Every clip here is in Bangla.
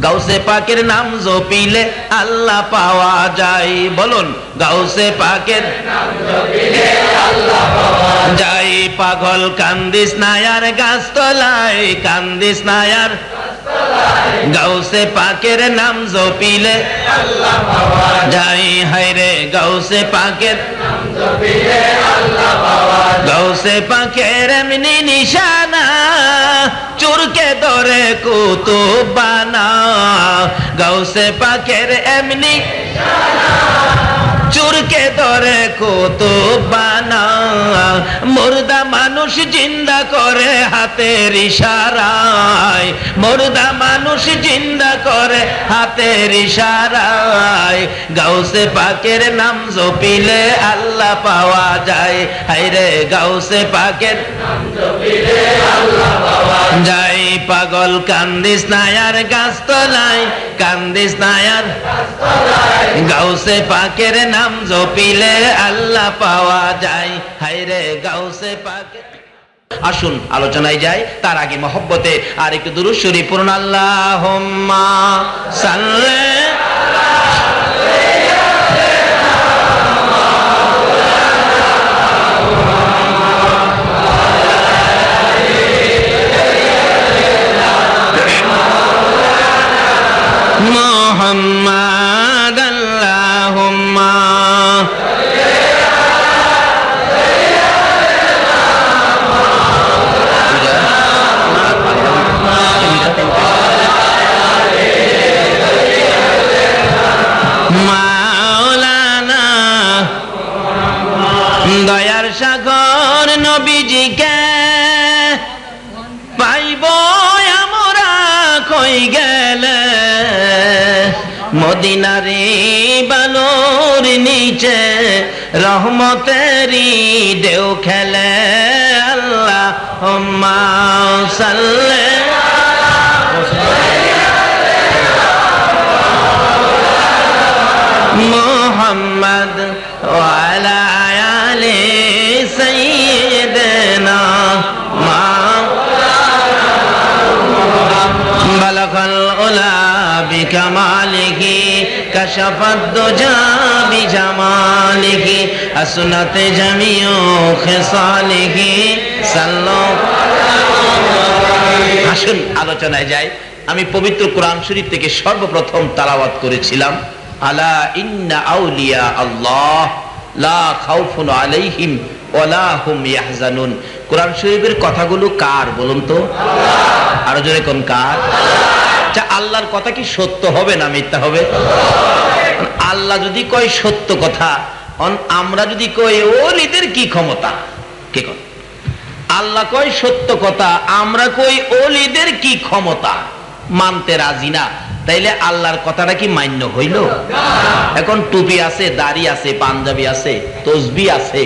গাউসে পাকের নাম জপিলে আল্লাহ পাওয়া যায়। বলুন, গাউসে পাকের নাম জপিলে আল্লাহ পাওয়া যায়। পাগল কান্দিস নায়ার গাছতলায়, কান্দিস নায়ার গাউসে পাকের নাম জপিলে আল্লাহ পাওয়া যায়। হায়রে গাউসে পাকের নাম জপিলে আল্লাহ পাওয়া যায়। গাউসে পাকের এমনি নিশানা চুরকে ধরে কুতুব বানা। গাউসে পাকের এমনি চুরকে ধরে কুতুব বানা। মুর্দা মানুষ জিন্দা করে হাতের ইশারায়, মুর্দা মানুষ জিন্দা করে হাতের ইশারায়। গাউসে পাকের নাম জপিলে আল্লাহ পাওয়া যায়। হায়রে গাউসে পাকের নাম জপিলে আল্লাহ পাওয়া যায়। পাগল কান্দিস নায়ার গাছতলায়, কান্দিস নায়ার গাছতলায়। গাউসে পাকের নাম জপিলে আল্লাহ পাওয়া যায়। হায়রে গাউসে পাকের। আসুন আলোচনায় যাই, তার আগে মহব্বতে আর একটু দুরূদ শরীফ পড়ুন। আল্লাহুম্মা সাল্লি মুহাম্মাদ। আল্লাহুম্মা মাওলানা দয়ার সাগর নবীজিকে পাইব আমরা কই গেলে। মদিনারে বালুর নিচে রহমতেরি ঢেউ খেলে। আল্লাহুম্মা সাল্লি মুহাম্মদ ওয়া আলা আলি সাইয়্যিদিনা বালাগাল উলা বিকামালিহি কাশাফাদ দুজা বিজামালিহি আসনাত জামিউ খিসালিহি সাল্লাল্লাহু আলাইহি। আসুন আলোচনায় যাই। আমি পবিত্র কোরআন শরীফ থেকে সর্বপ্রথম তেলাওয়াত করেছিলাম আলা ইন্না আউলিয়া আল্লাহ লা খাউফুন আলাইহিম ওয়ালা হুম ইয়াহজানুন। কোরআন শরীফের কথাগুলো কার বলুন তো? আল্লাহ। আরো জোরে কোন কার? আচ্ছা, আল্লাহর কথা কি সত্য হবে না মিথ্যা হবে? আল্লাহ যদি কয় সত্য কথা, আমরা যদি কই ওলিদের কি ক্ষমতা? কে কয়? আল্লাহ কয় সত্য কথা, আমরা কই ওলিদের কি ক্ষমতা? মানতে রাজি না। তাইলে আল্লাহর কথাটা কি মান্য হইল? এখন টুপি আছে, দাড়ি আছে, পাঞ্জাবি আছে, তসবি আছে,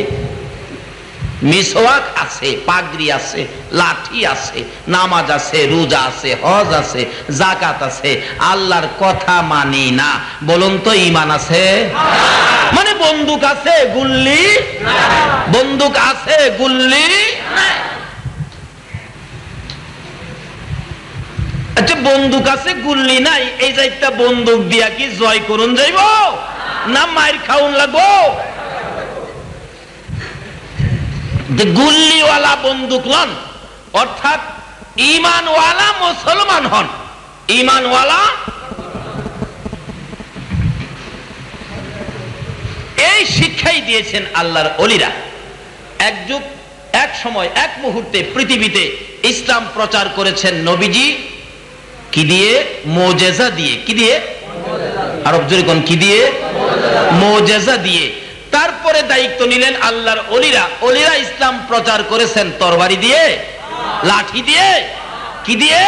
মিসওয়াক আছে, পাগড়ি আছে, লাঠি আছে, নামাজ আছে, রোজা আছে, হজ আছে, যাকাত আছে, আল্লাহর কথা মানি না। বলুন তো ঈমান আছে? মানে বন্দুক আছে গুল্লি, বন্দুক আছে গুল্লি। আচ্ছা, বন্দুক আছে গুল্লি নাই, এই যাইটা বন্দুক দিয়া কি জয় করুন যাইব না মাইর খাউন লাগবো? গুল্লিওয়ালা বন্দুক লন, অর্থাৎ ঈমানওয়ালা মুসলমান হন। ঈমানওয়ালা এই শিক্ষাই দিয়েছেন আল্লাহর ওলিরা। এক যুগ, এক সময়, এক মুহূর্তে পৃথিবীতে ইসলাম প্রচার করেছেন নবীজি কি দিয়ে? মুজিজা দিয়ে। কি দিয়ে? আরব জোরে কোন কি দিয়ে? মুজিজা দিয়ে। তারপরে দায়িত্ব নিলেন আল্লাহর ওলিরা। ওলিরা ইসলাম প্রচার করেছেন তরবারি দিয়ে, লাঠি দিয়ে, কি দিয়ে?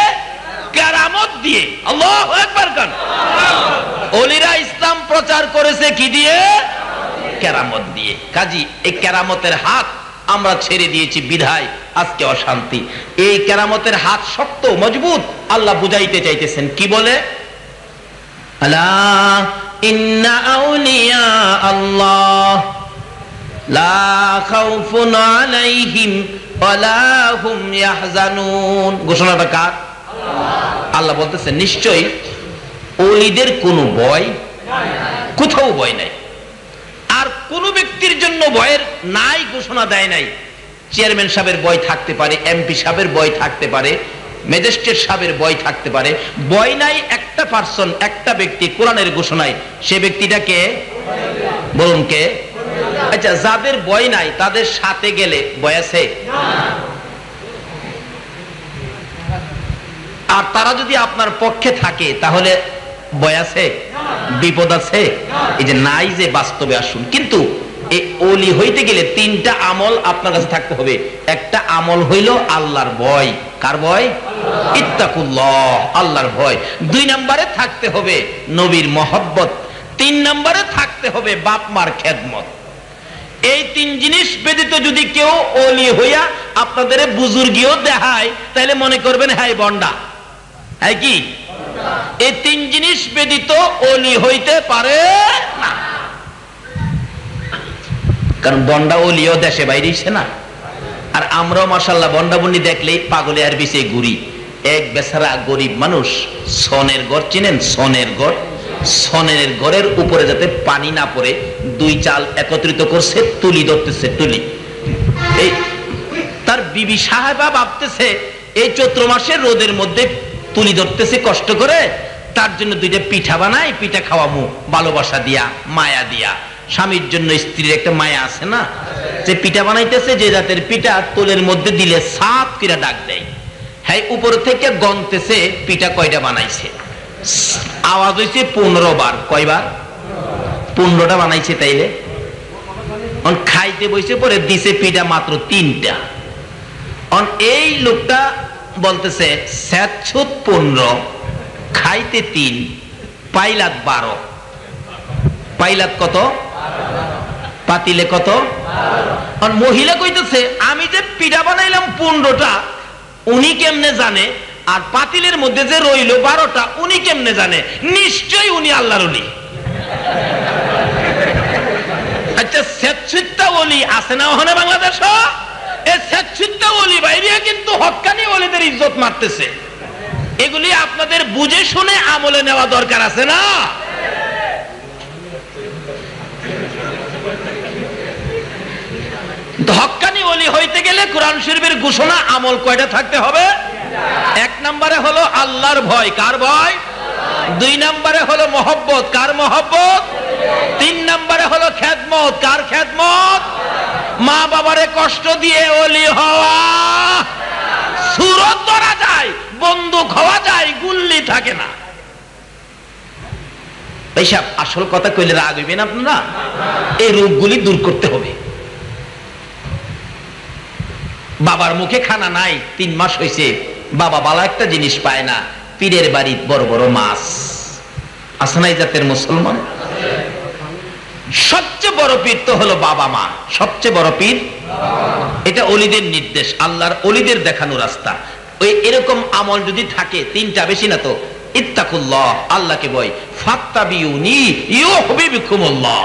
কেরামত দিয়ে। আল্লাহু আকবার কান। ওলিরা ইসলাম প্রচার করেছে কি দিয়ে? কেরামত দিয়ে। কাজী এই কেরামতের হাত আমরা ছেড়ে দিয়েছি বিধায় আজকে অশান্তি। এই কেরামতের হাত শক্ত মজবুত। আল্লাহ বুঝাইতে চাইতেছেন কি বলে? আলা ইন্না আউলিয়া আল্লাহ লা খাউফুন আলাইহিম ওয়ালা হুম ইয়াহজানুন। ঘোষণাটা কার? আল্লাহ। আল্লাহ বলতেছেন নিশ্চয়ই ওলিদের কোনো ভয় কোথাও ভয় নাই। আর কোন ব্যক্তির জন্য ভয়ের নাই ঘোষণা দেয় নাই। চেয়ারম্যান সাহেবের ভয় থাকতে পারে, এমপি সাহেবের ভয় থাকতে পারে, ম্যাজিস্ট্রেট সাহেবের ভয় থাকতে পারে, ভয় নাই একটা পার্সন, একটা ব্যক্তি কোরআনের ঘোষণায়। সে ব্যক্তিটাকে বলুন কে? আচ্ছা, যাদের ভয় নাই তাদের সাথে গেলে ভয় আছে? আর তারা যদি আপনার পক্ষে থাকে তাহলে ভয় আছে? বিপদ আছে? এই যে নাই, যে বাস্তবে আসুন। কিন্তু এই ওলি হইতে গেলে তিনটা আমল আপনার কাছে থাকতে হবে। একটা আমল হইল আল্লাহর ভয়। কার ভয়? ইত্তাকুল্লাহ, আল্লাহর ভয়। 2 নম্বরে থাকতে হবে নবীর মহব্বত। 3 নম্বরে থাকতে হবে বাপ মার খেদমত। এই 3 জিনিস ব্যতীত যদি কেউ ওলি হইয়া আপনাদের বুজুর্গিও দেখায় তাহলে মনে করবেন হ্যাঁ বন্ডা। হ্যাঁ কি? এই 3 জিনিস ব্যতীত ওলি হইতে পারে না। কারণ বন্ডা ওলিও দেশে বাইরেছে না। আর আমরাও মাশাআল্লাহ বন্ডা বন্ডি দেখলেই পাগলে আর বিছে ঘুরি। এক বেচারা গরিব মানুষ, সনের ঘর চিনেন? সনের ঘর, সনের ঘরের উপরে যাতে পানি না পড়ে 2 চাল একত্রিত করছে, তুলি ধরতেছে। তুলি এই তার বিবি সাহেবা ভাবতেছে এই চৈত্র মাসে রোদের মধ্যে তুলি ধরতেছে কষ্ট করে, তার জন্য 2টা পিঠা বানাই, পিঠা খাওয়ামু ভালোবাসা দিয়া, মায়া দিয়া। স্বামীর জন্য স্ত্রীর একটা মায়া আছে না, যে পিঠা বানাইতেছে, যে জাতের পিঠা তোলের মধ্যে দিলে সাপ কিরা ডাক দেয়। হ্যাঁ, উপর থেকে গনতেছে পিঠা কয়টা বানাইছে। আওয়াজ হয়েছে 15 বার। কয়বার? 15টা বানাইছে। তাইলে খাইতে বসে পরে দিছে পিঠা মাত্র 3টা। এই লোকটা বলতেছে 15 খাইতে 3 পাইলাত 12। পাইলাত কত? পাতিলে কত? মহিলা কইতেছে আমি যে পিঠা বানাইলাম 15টা উনি কেমনে জানে, আর পাতিলের মধ্যে যে রইল 12টা উনি কেমনে জানে? নিশ্চয়ই উনি আল্লাহর ওলি। আচ্ছা, স্বেচ্ছিতা ওলি আছে না ওখানে বাংলাদেশ? এই স্বেচ্ছিতা ওলি বাইরে কিন্তু হক্কানি ওলিদের ইজ্জত মারতেছে। এগুলি আপনাদের বুঝে শুনে আমলে নেওয়া দরকার আছে না? হক্কানি ওলি হইতে গেলে কোরআন শরীফের ঘোষণা আমল কয়টা থাকতে হবে? 1 নম্বরে হলো আল্লাহর ভয়। কার ভয়? 2 নম্বরে হলো মহব্বত। কার মহব্বত? 3 নম্বরে হলো খেদমত। কার খেদমত? মা বাবারে কষ্ট দিয়ে ওলি হওয়া। সুরত ধরা যায়, বন্দুক হওয়া যায়, গুল্লি থাকে না। এইসব আসল কথা কইলে রাগ হইবেন আপনারা। এই রোগগুলি দূর করতে হবে। বাবার মুখে খানা নাই, 3 মাস হয়েছে, বাবা বালা একটা জিনিস পায় না। পীরের বাড়ি বড় বড় মাছ আছে না? এই জাতের মুসলমান সবচেয়ে বড় পীর তো হলো বাবা মা। সবচেয়ে বড় পীর এটা ওলিদের নির্দেশ, আল্লাহর ওলিদের দেখানো রাস্তা। ওই এরকম আমল যদি থাকে 3টা, বেশি না তো। ইত্তাকুল্লাহ, আল্লাহকে ভয়। ফাত্তাবিউনি ইউহিব্বুকুমুল্লাহ,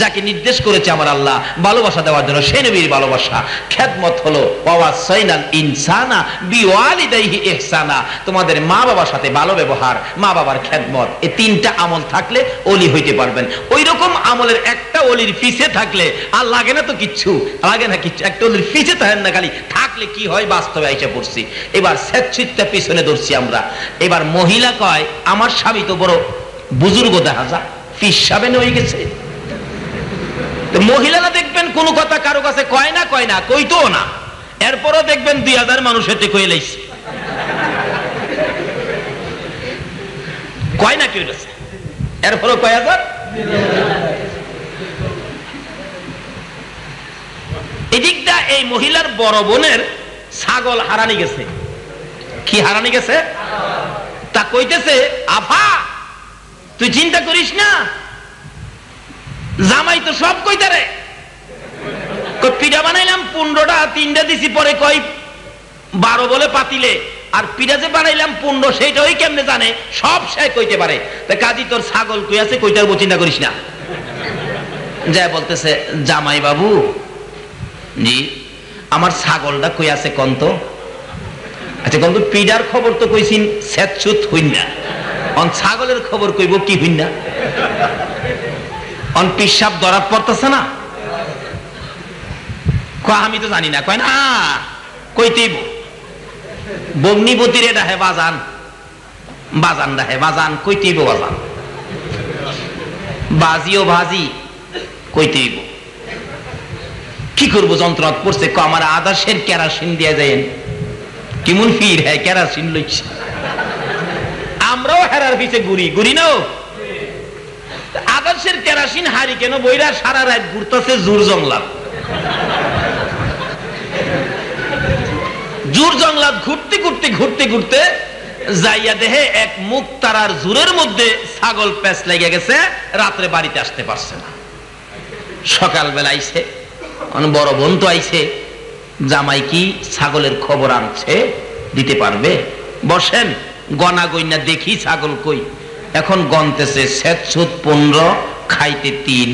যাকে নির্দেশ করেছে আমার আল্লাহ ভালোবাসা দেওয়ার জন্য, সে নবীর ভালোবাসা। খেদমত হলো ওয়াসাইনাল ইনসানা বিওয়ালিদাইহি ইহসানা, তোমাদের মা বাবার সাথে ভালো ব্যবহার, মা বাবার খেদমত। এই 3টা আমল থাকলে ওলি হইতে পারবেন। ওই রকম আমলের একটা ওলির পিছে থাকলে আর লাগে না তো কিচ্ছু, লাগে না কিচ্ছু। একটা ওলির পিছে থাকেন না, খালি থাকলে কি হয় বাস্তবে আইসা পড়ছি। এবার স্বেচ্ছিতা পিছনে ধরছি আমরা। এবার মহিলা কয় আমার স্বামী তো বড় বুজুর্গ, দেখা যা পিসাবেন হয়ে গেছে। মহিলারা দেখবেন কোন কথা কারো কাছে কয় না, কইতো না। এরপরও দেখবেন 2000 মানুষ হেঁটে কয়ে লাইছে, কয় না কেউ, এরপরও কয় হাজার। এদিকটা এই মহিলার বড় বোনের ছাগল হারানি গেছে। কি হারানি গেছে? তা কইতেছে আফা তুই চিন্তা করিস না, জামাই তো সব কইতারে। পিঠা বানাইলাম 15টা, 3টা দিছি, পরে কই 12 বলে পাতিলে। আর পিঠা যে বানাইলাম 15 সেইটা ওই কেমনে জানে? সব সে কইতে পারে। তা কাজী তোর ছাগল কই আছে? কইতার চিন্তা করিস না। যা বলতেছে জামাই বাবু জি আমার ছাগলটা কই আছে কন্ত? আচ্ছা কন্ত পিঠার খবর তো কইছিন স্যাচ্ছুত হইন না, অন ছাগলের খবর কইব কি হইনা, অন পিসাব ধরা পড়তেছে না, আমি তো জানি না, কয় না কইতেইব বগ্নিপতির এটা হে বাজান, বাজান হে বাজান কইতেইব, বাজান বাজিও ভাজি কইতেইব। কি করবো যন্ত্রণা পড়ছে, আমার আদর্শের কেরাসিন দিয়ে যায়, কেমন ফির হ্যাঁ কেরাসিন লইছে, আমরাও হেরার পিছে ঘুরি ঘুরি না, আদর্শের কেরাসিন হারি কেন বইরা সারা রাত ঘুরতেছে জোর জংলাত, জোর জংলাত ঘুরতে ঘুরতে ঘুরতে ঘুরতে যাইয়া দেহে এক মুক্তারার জোরের মধ্যে ছাগল প্যাঁচ লেগে গেছে, রাত্রে বাড়িতে আসতে পারছে না। সকালবেলা আইছে, বড় বোন তো আইছে, জামাই কি ছাগলের খবর আনছে, দিতে পারবে? বসেন, গনা গইনা দেখি ছাগল কই। এখন গনতেছে, সেতসুত 15, খাইতে 3,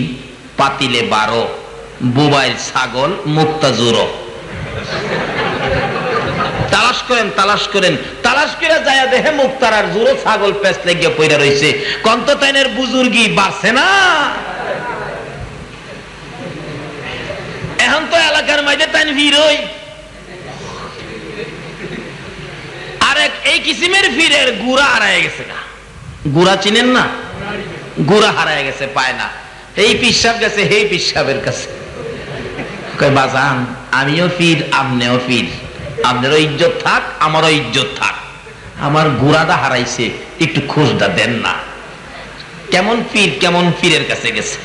পাতিলে 12, বুবাইল ছাগল, মুক্তা জোরো। তালাশ করেন তালাশ করেন, তালাশ করে যায় দেহে মুক্তারার জোরো ছাগল প্যাঁচ লেগে পইরা রইছে। কন্ততাইনের বুজুর্গি বাড়ছে না, এখন তো এলাকার মাঝে তাই ভিড়ই। আরেক এই কিসিমের ভিড়ের গুড়া হারায় গেছে, গুড়া চিনেন না, গুড়া হারায় গেছে, পায় না। এই পিসাব গেছে এই পিসাবের কাছে, কয় বাজান আমিও ফির আপনিও ফির, আপনারও ইজ্জত থাক আমারও ইজ্জত থাক, আমার গুড়াটা হারাইছে, একটু খোঁজটা দেন না। কেমন ফির, কেমন ফিরের কাছে গেছে।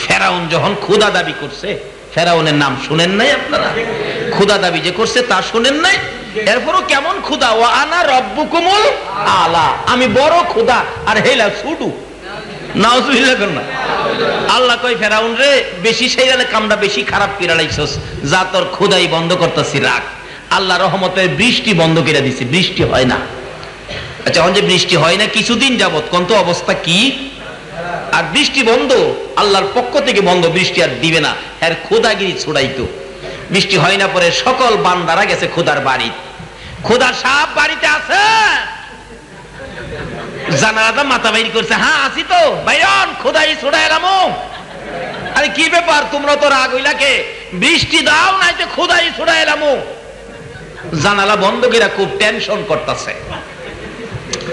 ফেরাউন যখন ক্ষুধা দাবি করছে, ফেরাউনের নাম শুনেন নাই আপনারা? ক্ষুধা দাবি যে করছে তা শুনেন নাই? এরপরও কেমন ক্ষুধা, ওয়া আনা রব্বুকুমুল আলা, আমি বড় ক্ষুধা আর হেলা ছুটু। নাউজুবিল্লাহ কর না। আল্লাহ কই ফেরাউন রে, বেশি সেইরালে কামটা বেশি খারাপ করে লাইছস, যা তোর ক্ষুধাই বন্ধ করতেছি রাখ। আল্লাহ রহমতের বৃষ্টি বন্ধ করে দিছে, বৃষ্টি হয় না। আচ্ছা, এখন যে বৃষ্টি হয় না কিছুদিন যাবত, কোন তো অবস্থা কি? আর বৃষ্টি বন্ধ, আল্লাহর পক্ষ থেকে বন্ধ, বৃষ্টি আর দিবে না, এর খোদাগিরি ছড়াইতো। বৃষ্টি হয় না, পরে সকল বান্দারা গেছে খোদার বাড়ি। খোদার সাপ বাড়িতে আছে, জানালাটা মাথা বাইর করছে, হ্যাঁ আছি তো বাইরন, খোদাই ছড়াই এলাম। আরে কি ব্যাপার, তোমরা তো রাগ হইলাকে, বৃষ্টি দাও নাই তো খোদাই ছড়াই এলাম। জানালা বন্ধ করে খুব টেনশন করতেছে,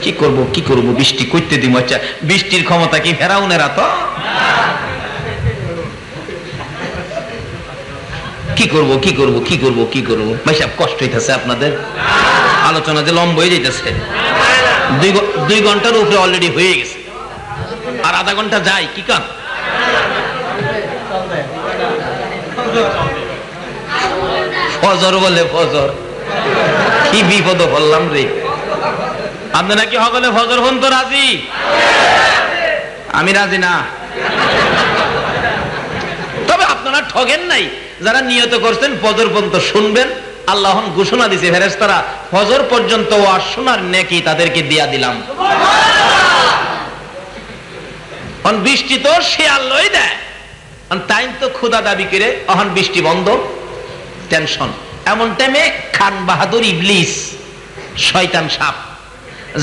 কি করব কি করব, বৃষ্টি করতে দিব। আচ্ছা, বৃষ্টির ক্ষমতা কি ফেরাউনের এত? কি করব কি করব কি করব কি করব, ভাই সাহেব কষ্ট হইতেছে আপনাদের? আলোচনা যে লম্বা হয়ে যাইতেছে, 2 ঘন্টার উপরে অলরেডি হয়ে গেছে, আর আধা ঘন্টা যাই কি কান? ফজর বলে ফজর, কি বিপদ বললাম রে। আপনি নাকি হগলে ফজর হন তো রাজি? আমি রাজি না। তবে আপনারা ঠগেন নাই, যারা নিয়ত করছেন ফজর পর্যন্ত শুনবেন। আল্লাহ ঘোষণা দিছে, ফেরেশতারা ফজর পর্যন্ত ওয়াজ শোনার নেকি তাদেরকে দিয়া দিলাম। বৃষ্টি তো সে আল্লাহই দেয়, তাই তো ক্ষুধা দাবি করে অহন বৃষ্টি বন্ধ, টেনশন। এমন টাইমে খান বাহাদুর ইবলিস, শয়তান সাপ,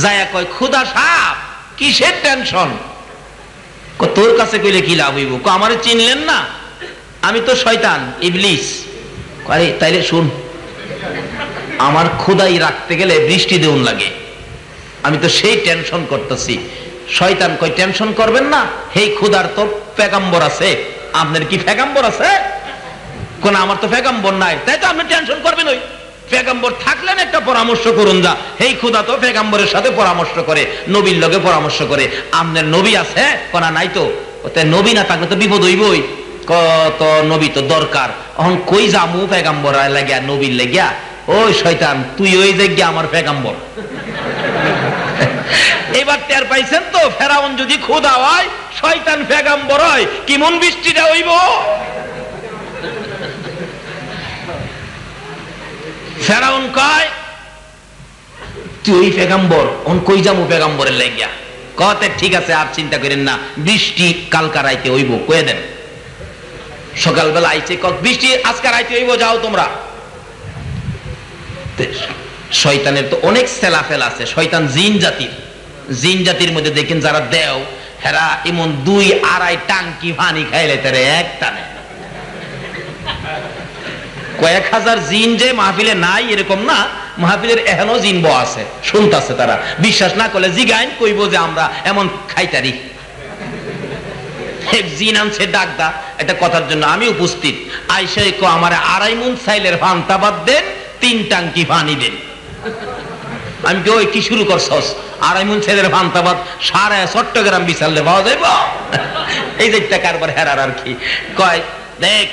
যায়া কয় ক্ষুধা সাপ কিসের টেনশন? তোর কাছে কইলে কি লাভ হইব? আমারে চিনলেন না, আমি তো শয়তান ইবলিস। আরে তাইলে শুন, আমার ক্ষুধাই রাখতে গেলে বৃষ্টি দেউন লাগে, আমি তো সেই টেনশন করতেছি। শয়তান কয় টেনশন করবেন না, হেই ক্ষুধার তো পেগাম্বর আছে। আপনার কি পেগাম্বর আছে? কোন আমার তো পেগাম্বর নাই, তাই তো আপনি টেনশন করবেন। ওই পেগাম্বর থাকলেন একটা পরামর্শ করুন, যা হেই ক্ষুধা তো পেগাম্বরের সাথে পরামর্শ করে, নবীর লগে পরামর্শ করে। আপনার নবী আছে কোনা? নাই তো। নবী না থাকলে তো বিপদ হইবই, কত নবী তো দরকার। এখন কই যামু পেগাম্বর লাগিয়া, নবীর লাগিয়া? ওই শয়তান, তুই ওই জায়গা আমার পেগাম্বর। এবার টের পাইছেন তো, ফেরাউন যদি ক্ষুধা হয়, শয়তান পেগাম্বর হয়, কেমন বৃষ্টিটা হইব। ফেরাউন কয় তুই পেগাম্বর, অন কই যামু পেগাম্বরের লাগিয়া? কতে ঠিক আছে, আর চিন্তা করেন না, বৃষ্টি কালকা রাইতে হইব, কয়ে দেন। সকালবেলা আইছে, বৃষ্টি আজকে রাইতে হইব, যাও তোমরা। শয়তানের তো অনেক সেলাফেল আছে। শয়তান জিন জাতির মধ্যে দেখেন যারা দেও হেরা এমন 2-2.5 টাঙ্কি পানি খাইলে তারে এক টানে। কয়েক হাজার জিন যে মাহফিলে নাই এরকম না, মাহফিলের এখনো জিন বউ আছে, শুনতাছে। তারা বিশ্বাস না করলে জিগাইন, কইব যে আমরা এমন খাইতারি। এক জিন আনছে ডাকদা একটা কথার জন্য, আমি উপস্থিত। আইসাই কো আমার 2.5 মণ চাইলের ফান্তা বাদ দেন, 3 টাঙ্কি পানি দেন। আমি কি ওই কি শুরু করছস? 2.5 মণ চাইলের ফান্তা বাদ সারা চট্টগ্রাম বিশালে পাওয়া যাইব? এই যে একটা কারবার হেরার আর কি। কয় দেখ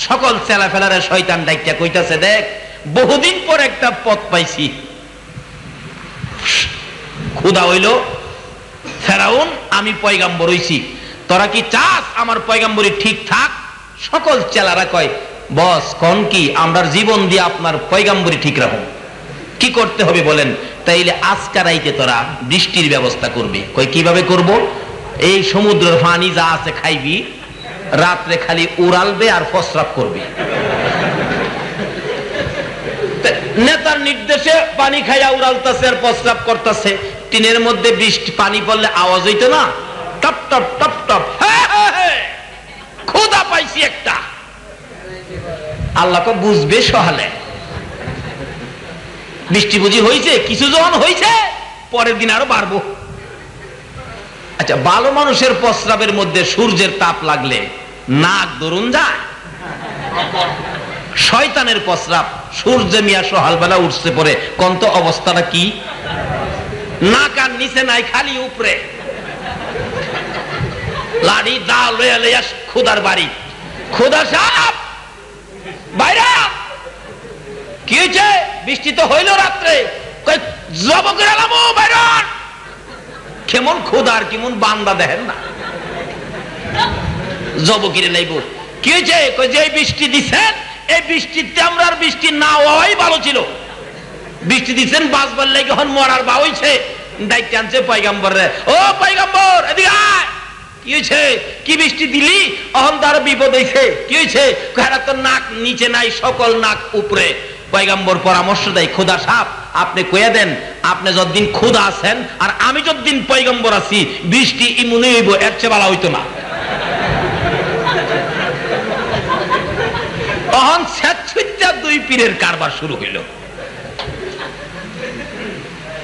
সকল চেলা ফেলারে শয়তান ডাইকা কইতাছে, দেখ বহুদিন পর একটা পথ পাইছি। ক্ষুধা হইল, ফেরাউন আমি পয়গাম্বর হইছি, তোরা কি চাস আমার পয়গাম্বরী ঠিক থাক? সকল চেলারা কয় বস কোন কি, আমরার জীবন দিয়ে আপনার পয়গাম্বরী ঠিক রাখুন। কি করতে হবে বলেন? তাইলে আজকা রাইতে তোরা বৃষ্টির ব্যবস্থা করবি। কই কিভাবে করব? এই সমুদ্রের পানি যা আছে খাইবি, রাত্রে খালি উড়ালবে আর প্রস্রাব করবি। নেতার নির্দেশে পানি খাইয়া উড়ালতাছে আর প্রস্রাব করতেছে। টিনের মধ্যে বৃষ্টি পানি পড়লে আওয়াজ হইতো না, টপ টপ টপ টপ। ক্ষুধা পাইছি একটা। আল্লাহকে বুঝবে সহালে। বৃষ্টি বুঝি হয়েছে, কিছু যখন হয়েছে পরের দিন আরো বাড়বো। আচ্ছা, ভালো মানুষের প্রস্রাবের মধ্যে সূর্যের তাপ লাগলে নাক দরুন যায়। শয়তানের প্রস্রাব সূর্য মিয়া সকালবেলা উঠছে পরে কন্ত অবস্থাটা কি? নাক আর নিচে নাই, খালি উপরে। লাড়ি দা লইয়া লইয়া খুদার বাড়ি, খুদা সাপ বাইরে। কি হয়েছে? বৃষ্টি তো হইল রাত্রে। জব করে এলাম বাইরে। কেমন খুদার কেমন বান্দা দেখেন না, জব কিরে লাইব। কি হয়েছে? যে বৃষ্টি দিচ্ছেন, এই বৃষ্টিতে আমরা আর বৃষ্টি না হওয়াই ভালো ছিল। বৃষ্টি দিচ্ছেন বাঁচবার লাগে, এখন মরার বা হইছে। দায়িত্ব আনছে পয়গাম্বর রে, ও পয়গাম্বর এদিকে আয়। কি হয়েছে? কি বৃষ্টি দিলি? অহন তার বিপদ হয়েছে। কি হয়েছে? তো নাক নিচে নাই, সকল নাক উপরে। পয়গাম্বর পরামর্শ দেয়, খোদা সাপ আপনি কয়ে দেন, আপনি যতদিন খোদা আছেন আর আমি যতদিন পয়গম্বর আছি, বৃষ্টি ইমুনে হইব, এর চেয়ে ভালো হইতো না। তখন স্বেচ্ছা 2 পীরের কারবার শুরু হইল।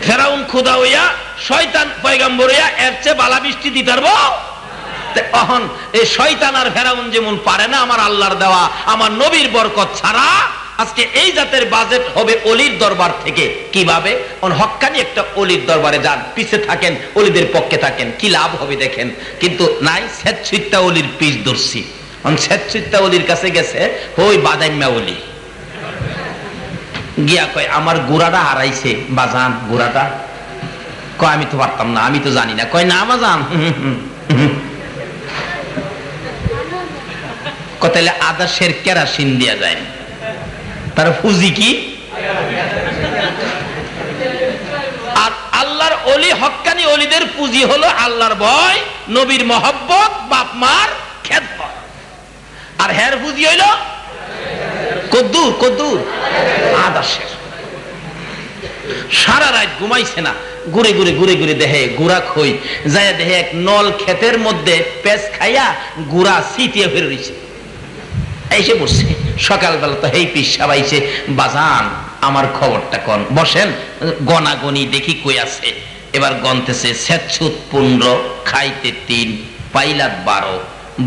ফেরাউন খোদা হইয়া, শয়তান পয়গম্বর হইয়া, এর চেয়ে বালা বৃষ্টি দিতে পারবো? তখন এই শয়তান আর ফেরাউন যেমন পারে না আমার আল্লাহর দেওয়া আমার নবীর বরকত ছাড়া আজকে এই জাতের বাজেট হবে অলির দরবার থেকে। কিভাবে? হক্কানি একটা অলির দরবারে যান, পিছে থাকেন, অলিদের পক্ষে থাকেন, কি লাভ হবে দেখেন। কিন্তু নাই, স্বেচ্ছিতা অলির পিছ ধরছি। স্বেচ্ছিতা অলির কাছে গেছে ওই বাদাইম্যা অলি, গিয়া কয় আমার গুড়াটা হারাইছে বাজান। গুড়াটা কয় আমি তো পারতাম না, আমি তো জানি না। কয় না বাজান, তাহলে আদাসের কেরাসিন দিয়া যায়, তার ফুজি কি? আর আল্লাহর অলি, হক্কানি অলিদের পুঁজি হলো আল্লাহর ভয়, নবীর মহব্বত, বাপ মার খেদমত। আর হের পুঁজি হইল কদ্দুর কদ্দুর আদাসের। সারা রাত ঘুমাইছে না, ঘুরে ঘুরে ঘুরে ঘুরে দেহে গুড়া খই যায়, দেহে এক নল ক্ষেতের মধ্যে পেঁচ খাইয়া গুড়া ছিটিয়ে ফেরে রয়েছে। এসে বসছে সকালবেলা, তো হেই পিসাব আইছে, বাজান আমার খবরটা কন। বসেন, গনাগনি দেখি কই আছে। এবার গনতেছে, 15 খাইতে 3 পাইলাত 12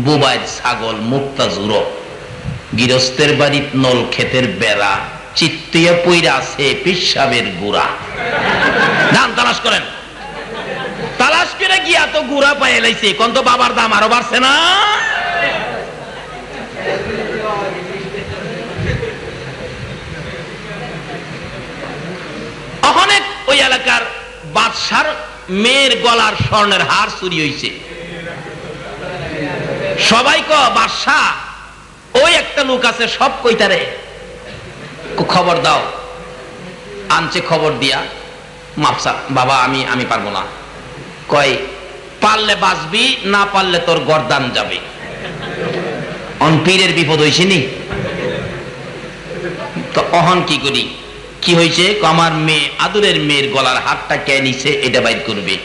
বুবাইর ছাগল মুক্তা জুড়ো। গৃহস্থের বাড়ির নল ক্ষেতের বেড়া, চিত্তিয়া পইরা আছে পিসাবের গুড়া। ধান তালাশ করেন। তালাশ করে গিয়া তো গুড়া পাই লাইছে। কোন তো বাবার দাম আরো বাড়ছে না? অনেক ওই এলাকার বাদশার মেয়ের গলার স্বর্ণের হার চুরি হয়েছে। সবাই ক বাদশাহ ওই একটা লোক আছে, সব কইতারে খবর দাও। আনছে খবর দিয়া, মাপসা বাবা আমি পারবো না। কয় পারলে বাঁচবি, না পারলে তোর গর্দান যাবে। পীরের বিপদ হয়েছে নি তো অহন কি করি? কি হয়েছে? আমার মেয়ে, আদরের মেয়ের গলার হারটা কে নিছে এটা বাইর করবে।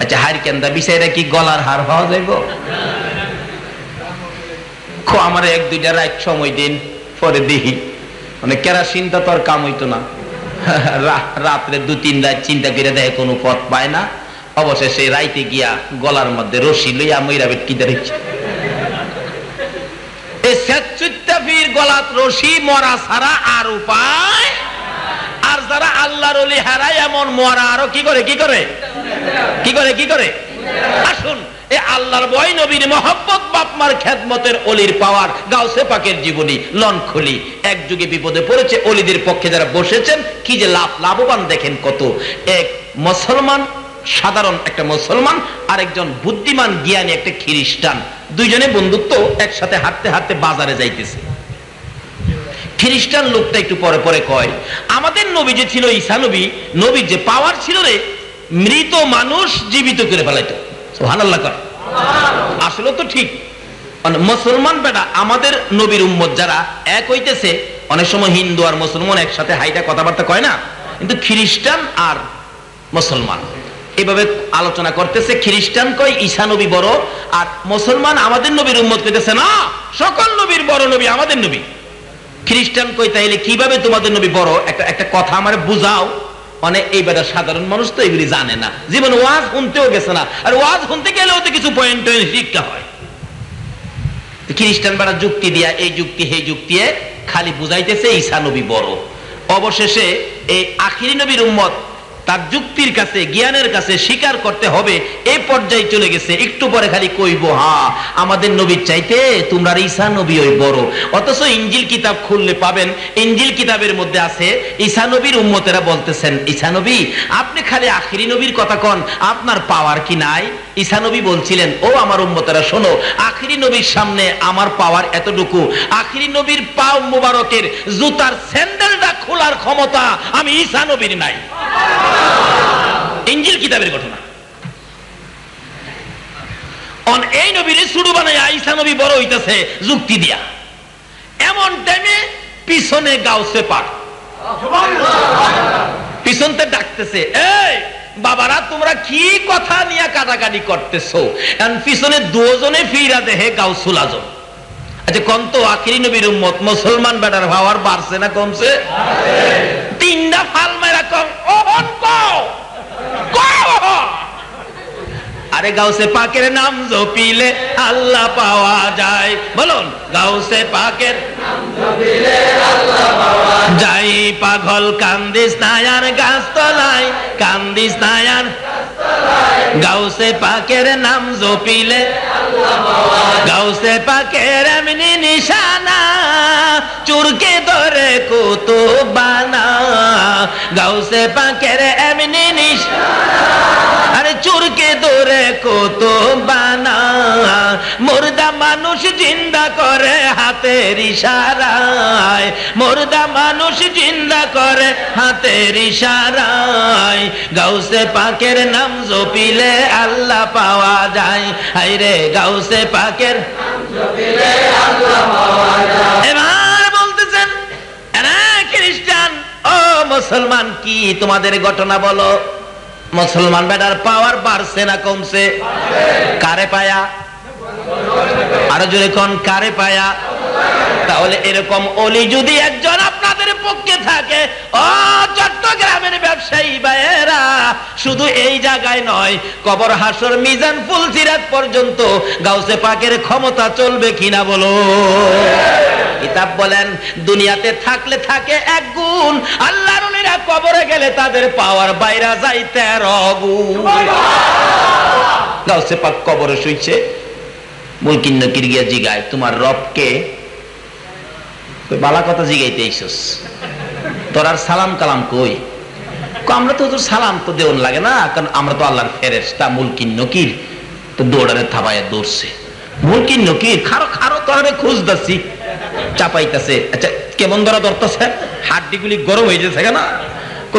আচ্ছা, হার কেন্দা বিষয়টা কি গলার হার হওয়া যাইব? আমার এক দুইটা রাত সময় দিন, পরে দেখি মানে কেরাসিনটা তো আর কাম হইতো না, রাত্রে 2-3 রাত চিন্তা করে দেয় কোনো পথ পায় না, অবশেষে রাইতে গিয়া গলার মধ্যে রশি লইয়া মইরা বেটকিতে রেখে গলাত রশি মরা ছাড়া আর উপায়। আর যারা আল্লাহর ওলি হারায় এমন মরা আরো কি করে কি করে কি করে কি করে। আসুন, এ আল্লাহর ভয়, নবীর মহব্বত, বাপমার খেদমতের অলির পাওয়ার, গাউসে পাকের জীবনী লন খুলি। এক যুগে বিপদে পড়েছে, অলিদের পক্ষে যারা বসেছেন কি যে লাভবান দেখেন কত। এক মুসলমান, সাধারণ একটা মুসলমান, আর একজন বুদ্ধিমান জ্ঞানী একটা খ্রিস্টান, দুইজনে বন্ধুত্ব, একসাথে হাঁটতে হাঁটতে বাজারে যাইতেছে। খ্রিস্টান লোকটা একটু পরে পরে কয়, আমাদের নবী যে ছিল, ঈসা নবী, নবীর যে পাওয়ার ছিল রে, মৃত মানুষ জীবিত করে ফেলাইতো। সুবহানাল্লাহ কর। আসলে তো ঠিক। মুসলমান বেটা, আমাদের নবীর উম্মত যারা এক হইতেছে, অনেক সময় হিন্দু আর মুসলমান একসাথে হাইটা কথাবার্তা কয় না, কিন্তু খ্রিস্টান আর মুসলমান এভাবে আলোচনা করতেছে। খ্রিস্টান কয় ঈসা নবী বড়, আর মুসলমান আমাদের নবীর উম্মত কইতেছে না, সকল নবীর বড় নবী আমাদের নবী। খ্রিস্টান কই তাইলে কিভাবে তোমাদের নবী বড়? একটা কথা আমারে বুঝাও। মানে এই বেটা সাধারণ মানুষ তো এগুলি জানে না, জীবন ওয়াজ শুনতেও গেছে না, আর ওয়াজ শুনতে গেলেও তো কিছু পয়েন্ট শিক্ষা হয়। খ্রিস্টান বেটা যুক্তি দিয়া এই যুক্তি সেই যুক্তি খালি বুঝাইতেছে ঈসা নবী বড়। অবশেষে এই আখিরি নবীর উম্মত তার যুক্তির কাছে, জ্ঞানের কাছে স্বীকার করতে হবে, এই পর্যায়ে চলে গেছে। একটু পরে খালি কইব, হ্যাঁ আমাদের নবীর চাইতে তোমরা ঈসা নবী ওই বড়। অথচ ইনজিল কিতাব খুললে পাবেন, ইনজিল কিতাবের মধ্যে আছে ঈসা নবীর উম্মতেরা বলতেছেন, ঈসা নবী আপনি খালি আখিরি নবীর কথা কন, আপনার পাওয়ার কি নাই? ঈসা নবী বলছিলেন, ও আমার উম্মতেরা শোনো, আখিরি নবীর সামনে আমার পাওয়ার এতটুকু, আখিরি নবীর পাও মুবারকের জুতার স্যান্ডেলটা খোলার ক্ষমতা আমি ঈসা নবীর নাই। ইনজিল কিতাবের ঘটনা। এই নবীর শুরু বানাইয়া ঈসা নবী বড় হইতেছে যুক্তি দিয়া। এমন টাইমে পিছনে গাউসে পাক পিছনতে ডাকতেছে, এই বাবারা তোমরা কি কথা নিয়ে কাটাকাটি করতেছো? পিছনে দুজনে ফিরা দেহে গাউসুল আজম। আচ্ছা কোন তো আখিরি নবীর উম্মত মুসলমান বেটার পাওয়ার বাড়ছে না কমছে? তিনটা ফাল মেরা কম। আরে গাউসে পাকের নাম জপিলে আল্লাহ পাওয়া যায়। বলুন, গাউসে পাকের নাম জপিলে আল্লাহ পাওয়া যায়। পাগল কান্দিস না আর গাছতলায়, কান্দিস না আর গাউসে পাকের নাম জপিলে আল্লাহ পাওয়া যায়। গাউসে পাকের এমনি নিশানা, চুরকে ধরে কুতুবানা। গাউসে পাকের এমনি নিশানা, আরে চুরকে ধরে কুতুবানা। মুর্দা মানুষ জিন্দা করে হাতের ইশারায়, মুর্দা মানুষ জিন্দা করে হাতের ইশারায়। গাউসে পাকের নাম জপিলে আল্লাহ পাওয়া যায়। হায়রে গাউসে পাকের নাম জপিলে আল্লাহ পাওয়া যায়। এবার বলতেছেন, এরা খ্রিস্টান ও মুসলমান, কি তোমাদের ঘটনা বলো? মুসলমান বেটার পাওয়ার বাড়ছে না কমছে? কারে পায়া? আরো জোরে কোন, কারে পায়া? তাহলে এরকম অলি যদি একজন আপনাদের পক্ষে থাকে, ও চট্টগ্রামের ব্যবসায়ী ভাইয়েরা, শুধু এই জায়গায় নয়, কবর হাসর মিজান ফুলসিরাত পর্যন্ত গাউসে পাকের ক্ষমতা চলবে কিনা বলো? কিতাব বলেন দুনিয়াতে থাকলে থাকে এক গুণ, আল্লাহর ওলিরা কবরে গেলে তাদের পাওয়ার বাইরা যায় 13 গুণ। গাউসে পাক কবরে শুইছে, মুলকিন নকির গিয়া জিগায়, তোমার রবকে? বালা কথা জিগাইতে আইছস, তোর আর সালাম কালাম কই? আমরা তো তোর সালাম তো দেওয়ান লাগে না, কারণ আমরা তো আল্লাহর ফেরেশতা। মুলকিন নকির তো দৌড়ারে থাবায় দৌড়ছে। মুলকিন নকির খারো খারো তোরে খোঁজ দাসি চাপাইতেছে। আচ্ছা কেমন ধরা ধরতেছে? হাড্ডিগুলি গরম হয়ে যাচ্ছে কেন?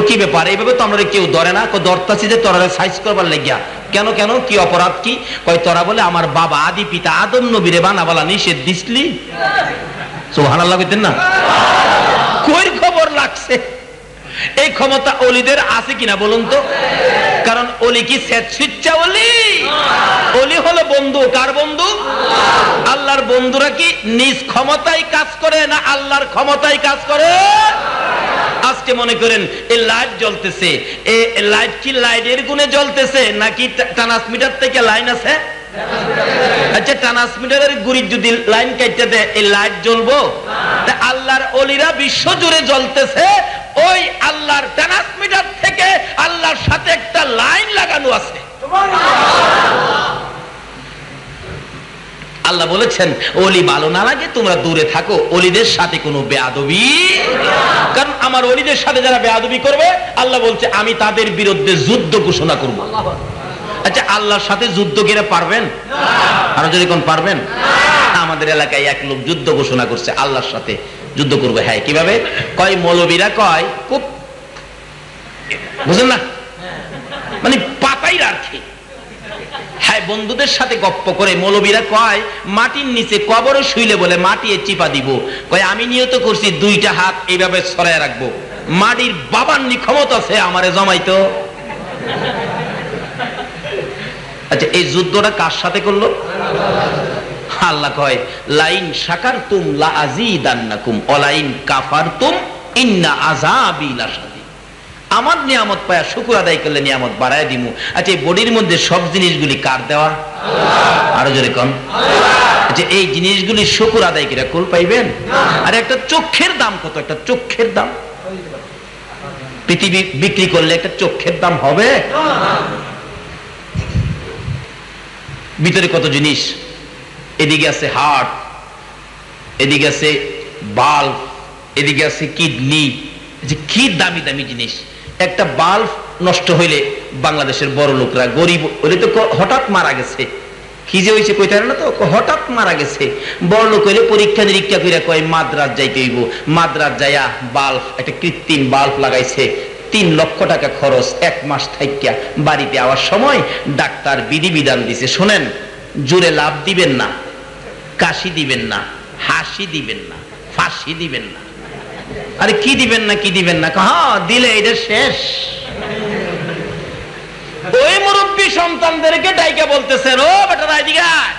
কি ব্যাপার? এইভাবে তো আমরা কেউ ধরে না। ধরতেছি যে তোরা সাইজ করবার লাগিয়া। কেন কেন, কি অপরাধ কি? কয় তোরা বলে আমার বাবা আদি পিতা আদম নবীরে বানাবালা নিষেধ দিসলি। সুবহানাল্লাহ কইতেন না? কই খবর লাগছে? এই ক্ষমতা ওলিদের আছে কিনা বলুন তো? কারণ ওলি কি স্বেচ্ছা ওলি? ওলি হলো বন্ধু, কার বন্ধু? আল্লাহর বন্ধুরা কি নিজ ক্ষমতায় কাজ করে না আল্লাহর ক্ষমতায় কাজ করে? আজকে মনে করেন এই লাইট জ্বলতেছে, এই লাইট কি লাইটের গুণে জ্বলতেছে নাকি ট্রান্সমিটার থেকে লাইন আছে? আচ্ছা, ট্রান্সমিটারের গুড়ি যদি লাইন কাটতে দেয় এই লাইট জ্বলবো? আল্লাহর ওলিরা বিশ্ব জুড়ে জ্বলতেছে, ওই আল্লাহর ট্রান্সমিটার থেকে আল্লাহর সাথে একটা লাইন লাগানো আছে। আল্লাহ বলেছেন ওলি ভালো না লাগে তোমরা দূরে থাকো, ওলিদের সাথে কোনো বেয়াদবি, কারণ আমার ওলিদের সাথে যারা বেয়াদবি করবে আল্লাহ বলছে আমি তাদের বিরুদ্ধে যুদ্ধ ঘোষণা করব। আচ্ছা, আল্লাহর সাথে যুদ্ধ করে পারবেন? আরো যদি কোন পারবেন? আমাদের এলাকায় এক লোক যুদ্ধ ঘোষণা করছে, আল্লাহর সাথে যুদ্ধ করবে। হ্যাঁ, কিভাবে কয়? মৌলবীরা কয় খুব, বুঝেন না, মানে পাতাই রাখে। হ্যাঁ, বন্ধুদের সাথে গপ্প করে মৌলবীরা কয় মাটির নিচে কবরে শুইলে বলে মাটিয়ে চিপা দিব। কয় আমি নিয়ত করছি দুইটা হাত এইভাবে ছড়ায় রাখবো, মাটির বাবার নি ক্ষমতা আছে আমারে জমাইতো। আচ্ছা, এই যুদ্ধটা কার সাথে করলো? আল্লাহ কয় লাইন শাকারতুম লা আযীদান্নাকুম ওয়া লাইন কাফারতুম ইন্না আযাবি লাশাদীদ। আমার নিয়ামত পায়া শুকর আদায় করলে নিয়ামত বাড়ায় দিমু। আচ্ছা, এই বডির মধ্যে সব জিনিসগুলি কার দেওয়া? আল্লাহ। আরো জোরে কোন? আচ্ছা, এই জিনিসগুলি শুকর আদায় করে কুল পাইবেন? আর একটা চোখের দাম কত? একটা চোখের দাম পৃথিবী বিক্রি করলে একটা চোখের দাম হবে? ভিতরে কত জিনিস, এদিকে আছে হার্ট, এদিকে আছে বাল্ব, এদিকে আছে কিডনি, কি দামি দামি জিনিস। একটা বাল্ব নষ্ট হইলে বাংলাদেশের বড় লোকরা, গরিব হইলে তো হঠাৎ মারা গেছে, কি যে হয়েছে কইতে পারে না, তো হঠাৎ মারা গেছে। বড় লোক হইলে পরীক্ষা নিরীক্ষা করে কয় মাদ্রাজ যাইতে হইব, মাদ্রাজ যাইয়া বাল্ব, একটা কৃত্রিম বাল্ব লাগাইছে, 3 লক্ষ টাকা খরচ। 1 মাস থাইকা বাড়িতে আওয়ার সময় ডাক্তার বিধিবিধান দিছে, শোনেন, জোরে লাভ দিবেন না, কাশি দিবেন না, হাসি দিবেন না, ফাঁসি দিবেন না। আরে কি দিবেন না, কি দিবেন না? হ্যাঁ, দিলে এটা শেষ। ওই মুরব্বী সন্তানদেরকে ডাইকা বলতেছেন, ও বেটারা এদিকে আয়,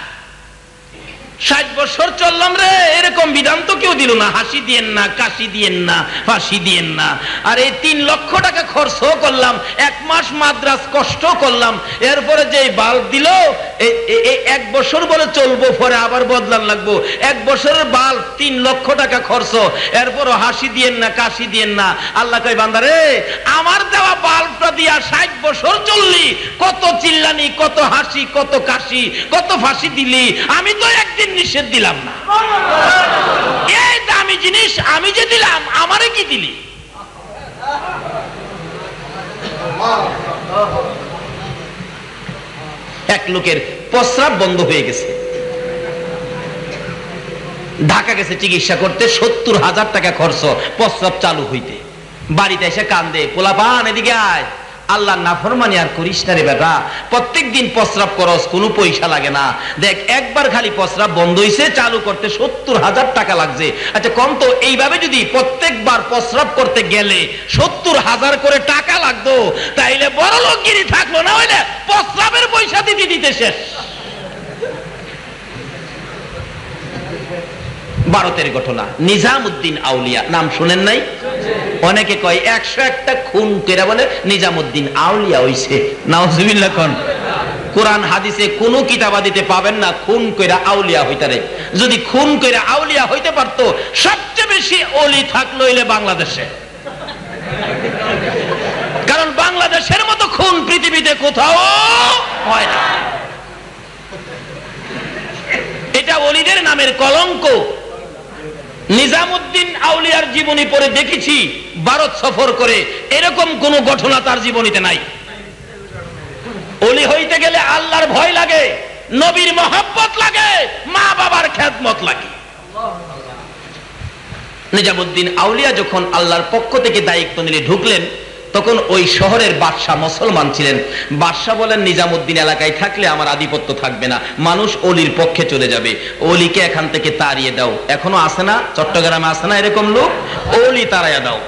60 বছর চললাম রে, এরকম বিধান তো কেউ দিল না, হাসি দিয়েন না, কাশি দিয়েন না, ফাঁসি দিয়েন না। আর এই 3 লক্ষ টাকা খরচ করলাম, 1 মাস মাদ্রাজ কষ্ট করলাম, এরপরে যে বাল্ব দিল, এই 1 বছর বলে চলবো, পরে আবার বদলান লাগবো। 1 বছরের বাল্ব 3 লক্ষ টাকা খরচ, এরপরও হাসি দিয়েন না, কাশি দিয়েন না। আল্লাহ কয় বান্দারে, আমার দেওয়া বাল্বটা দিয়া 60 বছর চললি, কত চিল্লানি, কত হাসি, কত কাশি, কত ফাঁসি দিলি, আমি তো একদিন নিষেধ দিলাম না। এই দামি জিনিস আমি যে দিলাম, আমারে কি দিলি? এক লোকের প্রস্রাব বন্ধ হয়ে গেছে, ঢাকা গেছে চিকিৎসা করতে, 70,000 টাকা খরচ প্রস্রাব চালু হইতে। বাড়িতে এসে কান্দে, পোলাপান এদিকে আয়, আল্লাহ নাফরমানি আর করিস না রে বেটা, প্রত্যেক দিন প্রস্রাব করস, কোনো পয়সা লাগে না, দেখ একবার খালি প্রস্রাব বন্ধ হইছে, চালু করতে 70,000 টাকা লাগছে। আচ্ছা কম তো, এইভাবে যদি প্রত্যেকবার প্রস্রাব করতে গেলে 70,000 করে টাকা লাগতো, তাইলে বড় লোকগিরি থাকলো না, হইলে প্রস্রাবের পয়সা দিতে দিতে শেষ। ভারতের ঘটনা, নিজামুদ্দিন আউলিয়া, নাম শুনেন নাই? অনেকে কয় 101টা খুন করে বলে নিজামুদ্দিন আউলিয়া হইছে। নাউজুবিল্লাহ কোন? কোরআন হাদিসে কোন কিতাবাদিতে পাবেন না খুন কইরা আউলিয়া হইতারে। যদি খুন কইরা আউলিয়া হইতে পারতো, সবচেয়ে বেশি ওলি থাকলো হইলে বাংলাদেশে, কারণ বাংলাদেশের মতো খুন পৃথিবীতে কোথাও হয় না। এটা ওলিদের নামের কলঙ্ক। নিজামুদ্দিন আউলিয়ার জীবনী পড়ে দেখেছি, ভারত সফর করে, এরকম কোন ঘটনা তার জীবনীতে নাই। ওলি হইতে গেলে আল্লাহর ভয় লাগে, নবীর মহব্বত লাগে, মা বাবার খেদমত লাগে। নিজামুদ্দিন আউলিয়া যখন আল্লাহর পক্ষ থেকে দায়িত্ব নিয়ে ঢুকলেন, তখন ওই শহরের বাদশাহ মুসলমান ছিলেন। বাদশাহ বলেন, নিজামুদ্দিন এলাকায় থাকলে আমার আধিপত্য থাকবে না, মানুষ ওলির পক্ষে চলে যাবে, ওলিকে এখান থেকে তাড়িয়ে দাও। এখনো আছে না, চট্টগ্রামে আছে না এরকম লোক? ওলি তাড়াইয়া দাও।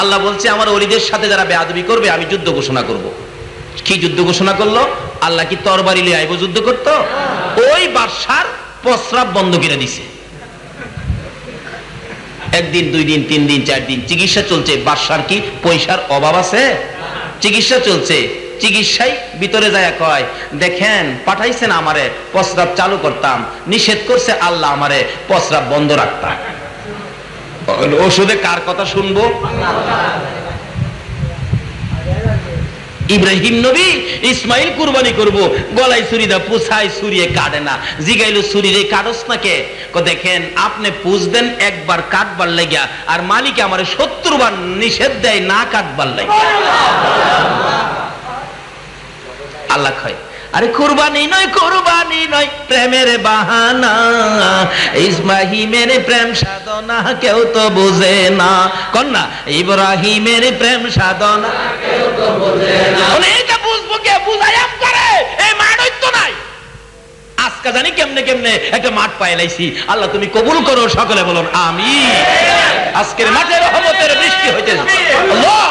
আল্লাহ বলছে আমার ওলিদের সাথে যারা বেয়াদবি করবে আমি যুদ্ধ ঘোষণা করব। কি যুদ্ধ ঘোষণা করলো? আল্লাহ কি তরবারি লিয়ে আইব যুদ্ধ করতো? ওই বাদশার প্রস্রাব বন্ধ করে দিছে। একদিন, 2 দিন, 3 দিন, 4 দিন চিকিৎসা চলছে। বাদশার কি পয়সার অভাব আছে? চিকিৎসা চলছে। চিকিৎসায় ভিতরে যায় কয়, দেখেন পাঠাইছেন আমারে প্রস্রাব চালু করতাম, নিষেধ করছে আল্লাহ আমারে প্রস্রাব বন্ধ রাখতাম। ওষুধে কার কথা শুনবো? ইব্রাহিম নবী ইসমাইল কুরবানি করব, গলায় ছুরি দা পুছায় ছুরিয়ে কাটে না। জিগাইলো ছুরি রে কাটস না কে? দেখেন আপনি পুষ দেন একবার কাটবার লাগিয়া, আর মালিক আমারে 70 বার নিষেধ দেয় না কাটবার লাগিয়া। আল্লাহ কয়, আরে কুরবানি নয় প্রেমের বাহানা, ইসমাইলের প্রেম সাধনা কেউ তো বুঝে না। কন্যা ইব্রাহিমের প্রেম সাধনা কেউ তো বুঝে না। এটা বুঝবো কে? বুঝায়াম করে এই মাঠ তো নাই। আজকে জানি কেমনে কেমনে একটা মাঠ পাইলাইছি। আল্লাহ তুমি কবুল করো, সকলে বলুন আমিন। আজকের মাঠে রহমতের বৃষ্টি হইতেছে। আল্লাহ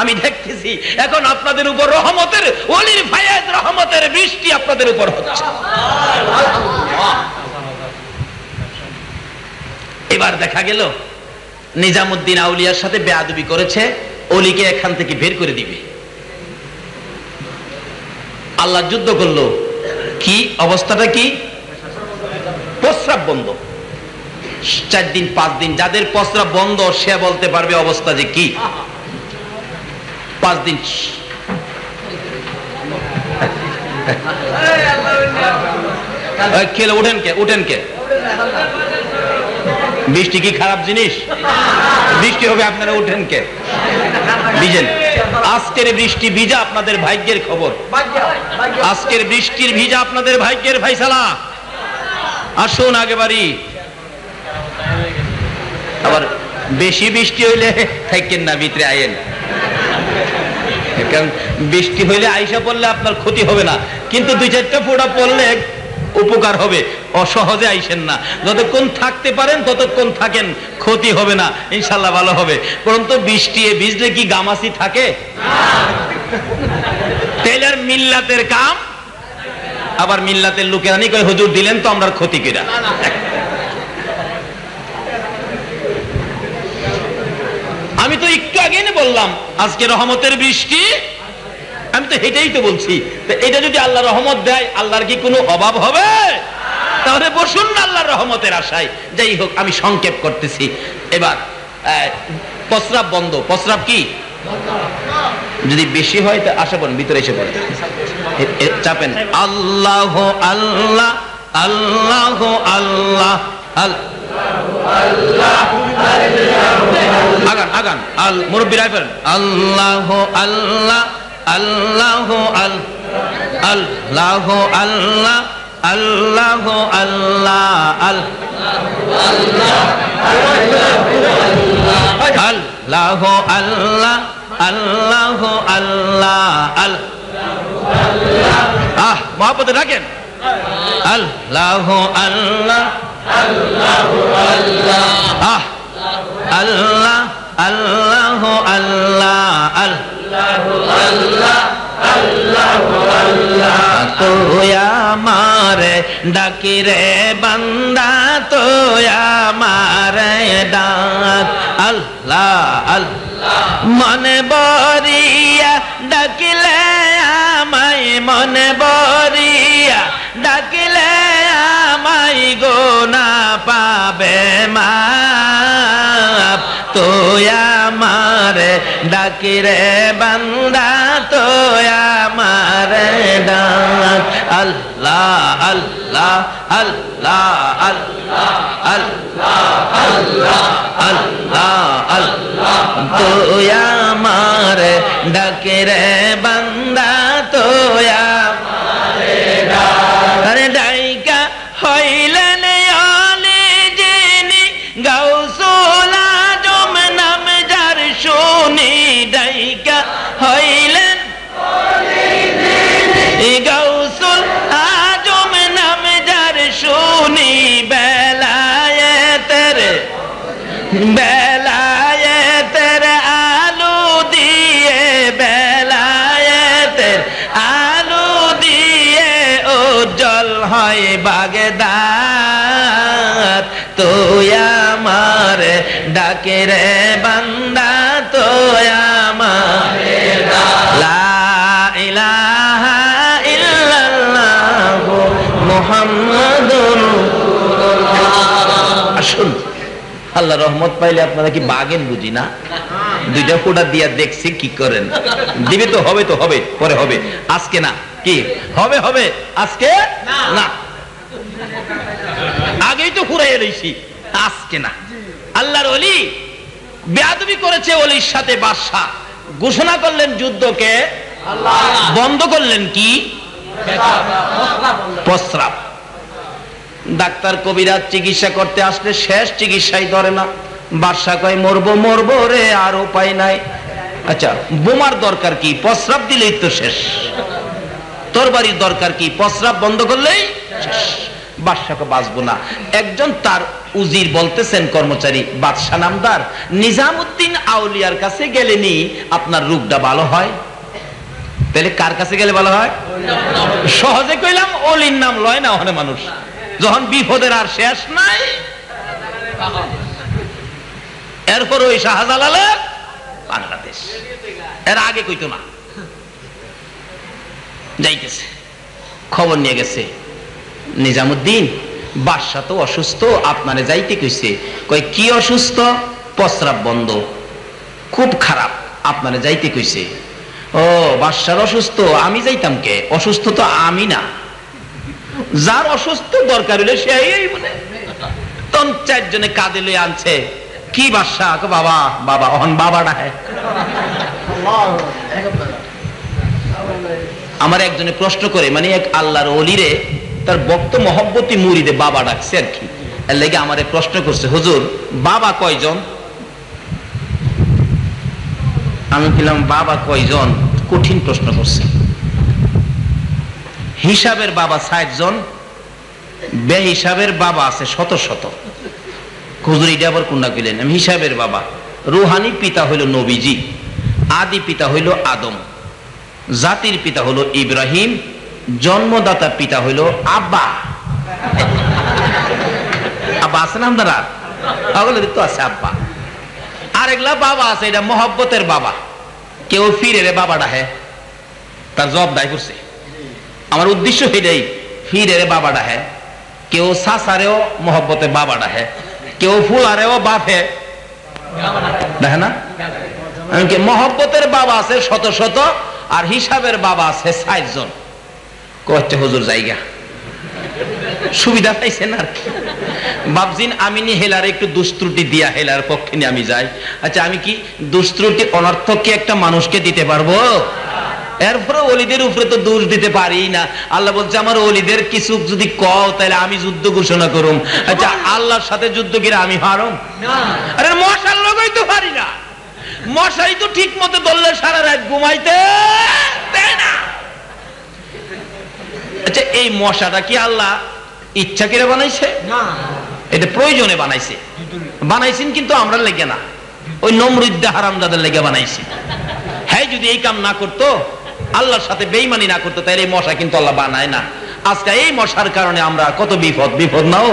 আমি দেখতেছি এখন আপনাদের উপর রহমতের ওলির ফায়েজ রহমতের বৃষ্টি আপনাদের উপর হচ্ছে। এবার দেখা গেল নিজামুদ্দিন আউলিয়ার সাথে বেয়াদবি করেছে, ওলিকে এখান থেকে বের করে দিবে। আল্লাহ যুদ্ধ করলো। কি অবস্থাটা? কি প্রস্রাব বন্ধ। 4 দিন 5 দিন যাদের প্রস্রাব বন্ধ সে বলতে পারবে অবস্থা যে কি। 5 দিন খেলে উঠেন কে? বৃষ্টি কি খারাপ জিনিস? বৃষ্টি হবে আপনারা উঠেন কে? ভিজেন। আজকের বৃষ্টি ভিজা আপনাদের ভাগ্যের খবর। আজকের বৃষ্টির ভিজা আপনাদের ভাগ্যের ফাইসালা। আসুন আগে বাড়ি। আবার বেশি বৃষ্টি হইলে থাকেন না, ভিতরে আইয়েন। কারণ বৃষ্টি হইলে আইসা পড়লে আপনার ক্ষতি হবে না, কিন্তু 2-4টা ফোঁটা পড়লে উপকার হবে। অসহজে আইসেন না, যতক্ষণ থাকতে পারেন ততক্ষণ থাকেন, ক্ষতি হবে না, ইনশাল্লাহ ভালো হবে। পরন্তু বৃষ্টি ভিজলে কি গামাসি থাকে? তেলের মিল্লাতের কাম। আবার মিল্লাতের লোকেরা নি কয় হুজুর দিলেন তো আমরা ক্ষতি কিনা। আমি তো একটু আগে বললাম আজকে রহমতের বৃষ্টি, আমি তো এটাই তো বলছি। এটা যদি আল্লাহ রহমত দেয়, আল্লাহর কি কোনো অভাব হবে? তাহলে বসুন না আল্লাহর রহমতের আশায়। যাই হোক, আমি সংক্ষেপ করতেছি। এবার প্রস্রাব বন্ধ। প্রস্রাব কি যদি বেশি হয় তা আসা পড়েন, ভিতরে এসে পড়েন, চাপেন। আল্লাহ আল্লাহ আল্লাহ আল্লাহ আগান আগান। আল মুরব্বী রাইফেল। আল্লাহ আল্লাহ আল্লাহ আল্লাহ আল্লাহ আল্লাহ আল্লাহ আল্লাহ আল্লাহ আল্লাহ আল্লাহ আহ মহব্বতে রাখেন। আল্লাহ আল্লাহ আল্লাহ আল্লাহ আল্লাহ আল্লাহ আল্লাহ তুই আমারে ডাকি রে বান্দা, তুই আমারে ডাক। আল্লাহ আল্লাহ মনে বরিয়া ডাকিলে আমায়, মনে বরিয়া ডাকিলে আমায় গোনা পাবে মাপ। তুই আমারে ডাকি রে বান্দা, তুই আমারে ডাক। আল্লাহ আল্লাহ আল্লাহ আল্লাহ আল্লাহ আল্লাহ আল্লাহ তুই আমারে ডাকি রে বান্দা, তুই আমারে ডাক। আরে ডাইকা হইলেন আলী যিনি, গাউসুল আজম নাম যার শুনি। ডাইকা হইলেন ফসল হয় বাগদাদ, তুই আমার ডাকে রে বান্দা, তুই আমার লা ইলাহা ইল্লাল্লাহু মুহাম্মাদুর রাসূলুল্লাহ। আসুন, আল্লাহ রহমত পাইলে আপনারা কি বাগেন বুঝি না? দুইটা ফোঁটা দিয়া দেখছি কি করেন। দিবে তো হবে, তো হবে, পরে হবে, আজকে না। কি হবে? হবে আজকে না, আগেই তো ফুরাইয়া রইছি, আজকে না। আল্লাহর ওলি বেয়াদবি করেছে ওলির সাথে বাদশা, ঘোষণা করলেন যুদ্ধকে, বন্ধ করলেন কি? প্রস্রাব। ডাক্তার কবিরাজ চিকিৎসা করতে আসলে শেষ চিকিৎসাই ধরে না। বাদশা কয় মরবো মরবো রে, আর উপায় নাই। আচ্ছা, বোমার দরকার কি? প্রস্রাব দিলেই তো শেষ। তরবারির দরকার কি? প্রস্রাব বন্ধ করলেই শেষ। বাদশাকে বাঁচবো না। একজন তার উজির বলতেছেন, কর্মচারী, বাদশা নামদার নিজামুদ্দিন আউলিয়ার কাছে গেলেনি আপনার রোগটা ভালো হয়। তাহলে কার কাছে গেলে ভালো হয়? সহজে কইলাম, অলির নাম লয় না ওখানে মানুষ, যখন বিপদের আর শেষ নাই। এরপর ওই শাহজালালের বাংলাদেশ, এর আগে কইতো না। যাইতেছে, খবর নিয়ে গেছে, নিজামুদ্দিন বাদশা তো অসুস্থ, আপনারে যাইতে কইছে। কই কি অসুস্থ? প্রস্রাব বন্ধ, খুব খারাপ, আপনারে যাইতে কইছে। ও, বাদশার অসুস্থ, আমি যাইতাম কে? অসুস্থ তো আমি না, যার অসুস্থ দরকার হলে সে বলে। তখন চারজনে কাঁদে লয়ে আনছে। কি বাদশা? বাবা বাবা, অহন বাবা ডাহে। আমার একজনে প্রশ্ন করে, মানে এক আল্লাহর ওলিরে তার ভক্ত মহব্বতী মুরিদে বাবা ডাকছে আর কি। এর লেগে আমারে প্রশ্ন করছে, হুজুর বাবা কয়জন? আমি বললাম বাবা কয়জন? কঠিন প্রশ্ন করছে। হিসাবের বাবা 60 জন, বে হিসাবের বাবা আছে শত শত। হুজুর এটা আবার কোনটা কইলেন? আমি হিসাবের বাবা, রুহানি পিতা হইল নবীজি, আদি পিতা হইল আদম, জাতির পিতা হলো ইব্রাহিম, জন্মদাতা পিতা হইল আব্বা। আব্বা আছে না আপনারা? তো আছে আব্বা। আর এগুলা বাবা আছে, এটা মহব্বতের বাবা। কেউ ফিরে রে বাবা ডাহে, তার জব দায় করছে। আমার উদ্দেশ্য এটাই, ফিরে রে বাবা ডাহে। কেউ সাসারেও মহব্বতে বাবা ডাহে, কেউ ফুলারেও বাপে দেখে না। মহব্বতের বাবা আছে শত শত, আর হিসাবের বাবা আছে 60 জন। কচ্ছে হুজুর জায়গা সুবিধা পাইছেন আর কি। বাবজিন আমি নি হেলার একটু দুষ্ত্রুটি দিয়া, হেলার পক্ষে নিয়ে আমি যাই। আচ্ছা, আমি কি দুষ্ত্রুটি অনর্থক কি একটা মানুষকে দিতে পারবো? এরপরে ওলিদের উপরে তো দোষ দিতে পারি না। আল্লাহ বলছে আমার ওলিদের কিছু যদি কও তাহলে আমি যুদ্ধ ঘোষণা করুম। আচ্ছা, আল্লাহর সাথে যুদ্ধ করে আমি হারম? আরে মশার লগই তো পারি না, মশাই তো ঠিক মতো ধরলে সারা রাত ঘুমাইতে দেয় না। আচ্ছা, এই মশাটা কি আল্লাহ ইচ্ছা করে বানাইছে? এটা প্রয়োজনে বানাইছে, বানাইছেন কিন্তু আমরা লেগে না, ওই নমরুদ্দা হারামজাদের লেগে বানাইছে। হ্যাঁ, যদি এই কাম না করতো, আল্লাহর সাথে বেঈমানি না করতো, তাহলে এই মশা কিন্তু আল্লাহ বানায় না। আজকে এই মশার কারণে আমরা কত বিপদ, বিপদ নাও।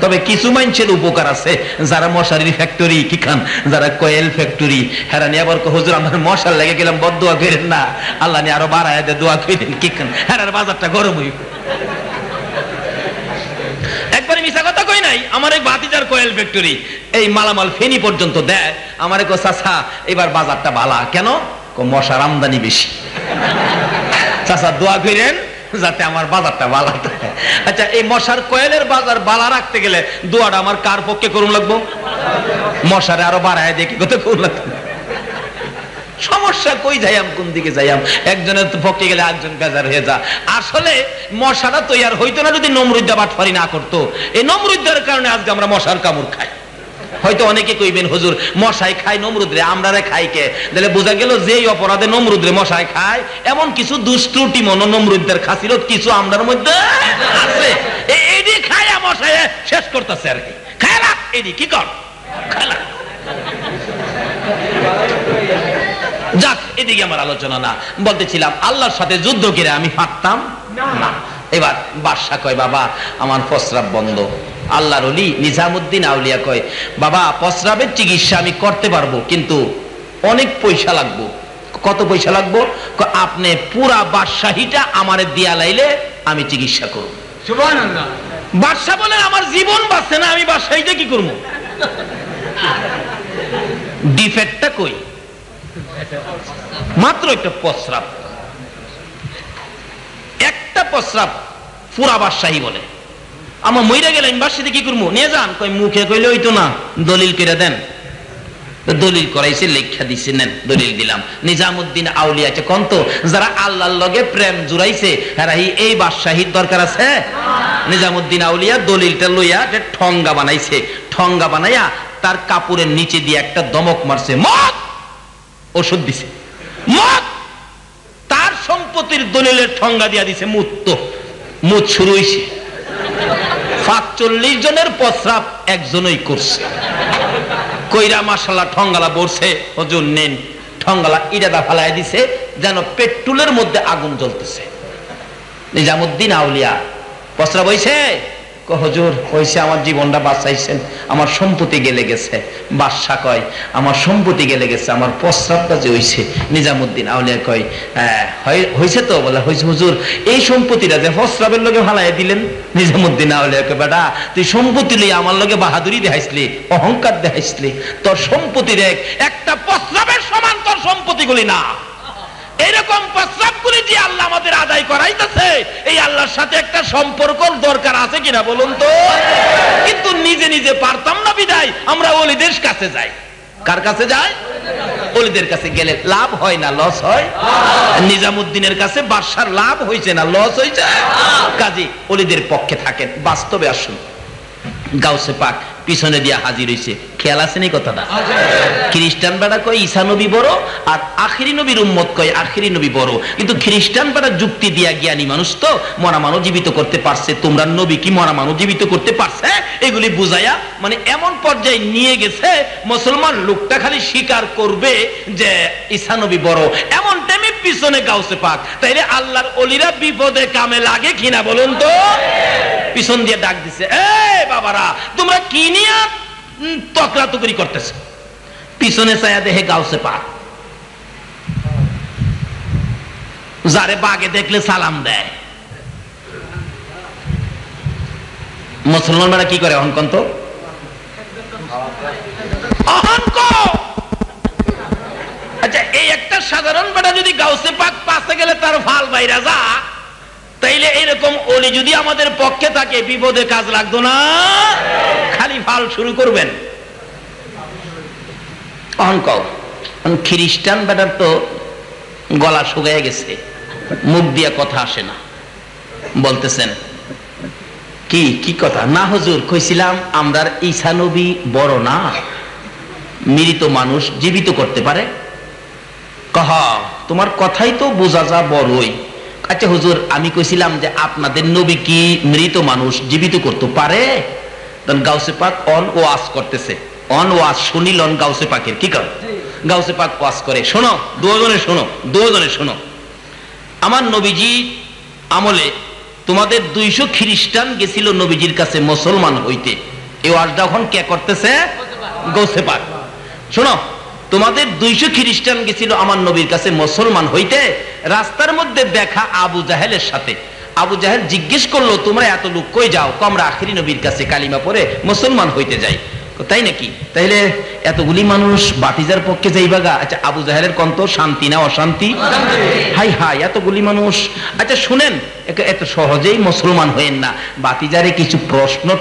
তবে কিছু মানুষের উপকার আছে, যারা মশারির ফ্যাক্টরি কি খান, যারা কয়েল ফ্যাক্টরি, হেরা নিয়ে আবার হুজুর আমার মশার লেগে গেলাম, বদদোয়া করেন না, আল্লাহ নিয়ে আরো বাড়ায় দে, দোয়া করেন কি খান, হেরার বাজারটা গরম হইব। একবারে মিছা কথা কই নাই। আমার এই ভাতিজার কয়েল ফ্যাক্টরি এই মালামাল ফেনী পর্যন্ত দেয়। আমারে কো চাচা এবার বাজারটা বালা কেন? মশার আমদানি বেশি। চাচা দোয়া করেন যাতে আমার বাজারটা বালা থাকে। আচ্ছা, এই মশার কয়েলের বাজার বালা রাখতে গেলে দোয়াটা আমার কার পক্ষে করুন লাগবো? মশারে আরো বাড়ায় দেখি কত করুন লাগবে। সমস্যা কই যাইয়াম, কোন দিকে যাইয়াম? একজনের পক্ষে গেলে একজন বেজার হয়ে যা। আসলে মশাটা তৈয়ার হইতো না যদি নমরুদ্দা বাটফারি না করতো। এই নমরুদ্দার কারণে আজকে আমরা মশার কামড় খাই। হয়তো অনেকে কইবেন হুজুর মশাই খাই নমরুদরে, আমরারে খাই কে? তাহলে বোঝা গেল যেই অপরাধে নমরুদরে মশাই খায়, এমন কিছু দুষ্ত্রুটি মন নমরুদ্দের খাসিল কিছু আমরার মধ্যে আছে। এডি খায়া মশাই শেষ করতেছে আর কি। খায়লা এডি কি কর খায়লা। যাক, এদিকে আমার আলোচনা না। বলতেছিলাম আল্লাহর সাথে যুদ্ধ করে আমি পারতাম না। এবার বাদশা কয় বাবা আমার প্রস্রাব বন্ধ। আল্লাহর ওলি নিজামুদ্দিন আউলিয়া কয় বাবা প্রস্রাবের চিকিৎসা আমি করতে পারবো, কিন্তু অনেক পয়সা লাগবো। কত পয়সা লাগবো? আপনি পুরা বাদশাহীটা আমারে দিয়া লাইলে আমি চিকিৎসা করব। সুবহানাল্লাহ। বাদশা বলে আমার জীবন বাঁচছে না, আমি বাদশাহীটা কি করবো? ডিফেক্টটা কই? মাত্র একটা প্রস্রাব, একটা প্রস্রাব পুরা বাদশাহী বলে আমার মইরা গেলে আমি বাদশাহীতে কি করবো? নিয়ে যান। কই মুখে কইলে হইতো না, দলিল করে দেন। দলিল করাইছে, লেখা দিছে, নেন দলিল দিলাম। নিজামুদ্দিন আউলিয়া আছে কন্ত যারা আল্লাহর লগে প্রেম জুড়াইছে হেরাহি এই বাদশাহীর দরকার আছে? নিজামুদ্দিন আউলিয়া দলিলটা লইয়া ঠঙ্গা বানাইছে, ঠঙ্গা বানাইয়া তার কাপড়ের নিচে দিয়ে একটা দমক মারছে, মত ওষুধ দিছে, মত। তার সম্পত্তির দলিলের ঠঙ্গা দিয়া দিছে, মুত। মুত শুরু হইছে। ৪৫ জনের প্রস্রাব একজনই করছে। কইরা মাশাআল্লাহ ঠঙ্গালা বলছে, হুজুর নেন। ঠঙ্গালা ইরাদা ফালাই দিছে যেন পেট্রোলের মধ্যে আগুন জ্বলতেছে। নিজামুদ্দিন আউলিয়া প্রস্রাব হইছে? হুজুর হইছে, আমার জীবনটা বাঁচাইছেন, আমার সম্পত্তি গেলে গেছে। বাদশা কয় আমার সম্পত্তি গেলে গেছে, আমার প্রস্রাবটা যে হইছে। নিজামুদ্দিন আউলিয়া কয় হইছে তো? বলে হইছে হুজুর। এই সম্পত্তিটা যে প্রস্রাবের লগে ফালাই দিলেন। নিজামুদ্দিন আউলিয়া কয় বেটা তুই সম্পত্তি লই আমার লগে বাহাদুরি দেখাইছলি, অহংকার দেখাইছলি। তোর সম্পত্তি দেখ, একটা প্রস্রাবের সমান তোর সম্পত্তিগুলি না। এরকম প্রস্রাবগুলি যে আল্লাহ আমাদের আদায় করাইতেছে, এই আল্লাহর সাথে একটা সম্পর্ক দরকার আছে কিনা বলুন তো? কিন্তু নিজে নিজে পারতাম না বিদায় আমরা ওলিদের কাছে যাই। কার কাছে যাই? ওলিদের কাছে গেলে লাভ হয় না লস হয়? নিজামুদ্দিনের কাছে বাদশার লাভ হয়েছে না লস হয়েছে? কাজী ওলিদের পক্ষে থাকেন। বাস্তবে আসুন, গাউসে পাক পিছনে দিয়া হাজির হইছে। খেয়াল আছে নি কথাটা? খ্রিস্টান বেড়া কয় ঈসা নবী বড়, আর আখিরি নবীর উম্মত কয় আখিরি নবী বড়। কিন্তু খ্রিস্টান বেড়া যুক্তি দিয়া জ্ঞানী মানুষ তো মরা মানুষ জীবিত করতে পারছে, তোমরা নবী কি মরা মানুষ জীবিত করতে পারছে? এগুলি বুঝাইয়া মানে এমন পর্যায়ে নিয়ে গেছে মুসলমান লোকটা খালি স্বীকার করবে যে ঈসা নবী বড়। এমন টাইমে পিছনে গাউসে পাক। তাইলে আল্লাহর ওলিরা বিপদে কামে লাগে কিনা বলুন তো? পিছন দিয়ে ডাক দিছে, এই বাবারা তোমরা কি নিয়ে তকরাতকরি করতেছে? পিছনে চায়া দেখে গাউসে পাক। যারে বাগে দেখলে সালাম দেয়। মুসলমানরা কি করে অহংকন? তো অহংক। আচ্ছা এই একটা সাধারণ বেটা যদি গাউসে পাক পাশে গেলে তার ফাল বাইরা যা, তাইলে এরকম ওলি যদি আমাদের পক্ষে থাকে বিপদে কাজ লাগতো না, খালি ফাল শুরু করবেন। অহংকার। খ্রিস্টান বেটার তো গলা শুকিয়ে গেছে, মুখ দিয়া কথা আসে না। বলতেছেন কি কি কথা? না হুজুর কইছিলাম আমরার ঈসা নবী বড় না, মৃত মানুষ জীবিত করতে পারে। কহা তোমার কথাই তো বোঝা যা বড়ই। আচ্ছা হুজুর আমি কইছিলাম যে আপনাদের নবী কি মৃত মানুষ জীবিত করতে পারে? গাউসে পাক অন ওয়াজ করতেছে, অন ওয়াজ শুনিলন গাউসে পাকের। কি কর? গাউসে পাক ওয়াজ করে, শোনো দুজনে শোনো, দুজনে শোনো। আমার নবীজি আমলে তোমাদের 200 খ্রিস্টান গেছিল নবীজির কাছে মুসলমান হইতে। এই ওয়াজটা এখন কে করতেছে? গাউসে পাক। শোনো, তোমাদের 200 খ্রিস্টান গেছিল আমার নবীর কাছে মুসলমান হইতে। রাস্তার মধ্যে দেখা আবু জাহেলের সাথে। আবু জাহেল জিজ্ঞেস করলো তোমরা এত লোক কই যাও? আমরা আখিরি নবীর কাছে কালিমা পড়ে মুসলমান হইতে যাই। তাই নাকি? তাইলে এতগুলি মানুষ বাতিজার পক্ষে যাইবাগা? আচ্ছা আবু জাহেলের কন্ত শান্তি না অশান্তি? হাই হাই এতগুলি মানুষ। আচ্ছা শুনেন, এত সহজেই মুসলমান হইেন না, বাতিজারে কিছু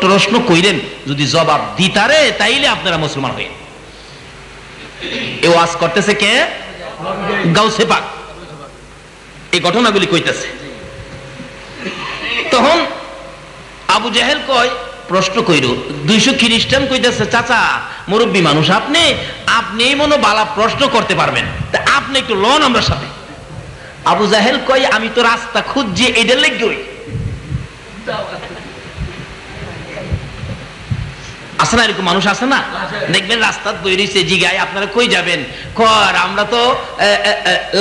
প্রশ্ন কইরেন, যদি জবাব দিতারে তাইলে আপনারা মুসলমান হইেন। এ ওয়াজ করতেছে কে? গাউসে পাক। এই ঘটনাগুলি কইতেছে। তখন আবু জাহেল কয় প্রশ্ন কইর, 200 খ্রিস্টান কইতেছে চাচা মুরব্বী মানুষ আপনি, আপনি মনে বালা প্রশ্ন করতে পারবেন, তা আপনি একটু লন আমরা সাথে। আবু জাহেল কয় আমি তো রাস্তা খুঁজছি এইটার লেগে। আছে না এরকম মানুষ? আছে না? দেখবেন রাস্তা তৈরিছে, জিগায় আপনারা কই যাবেন? কর আমরা তো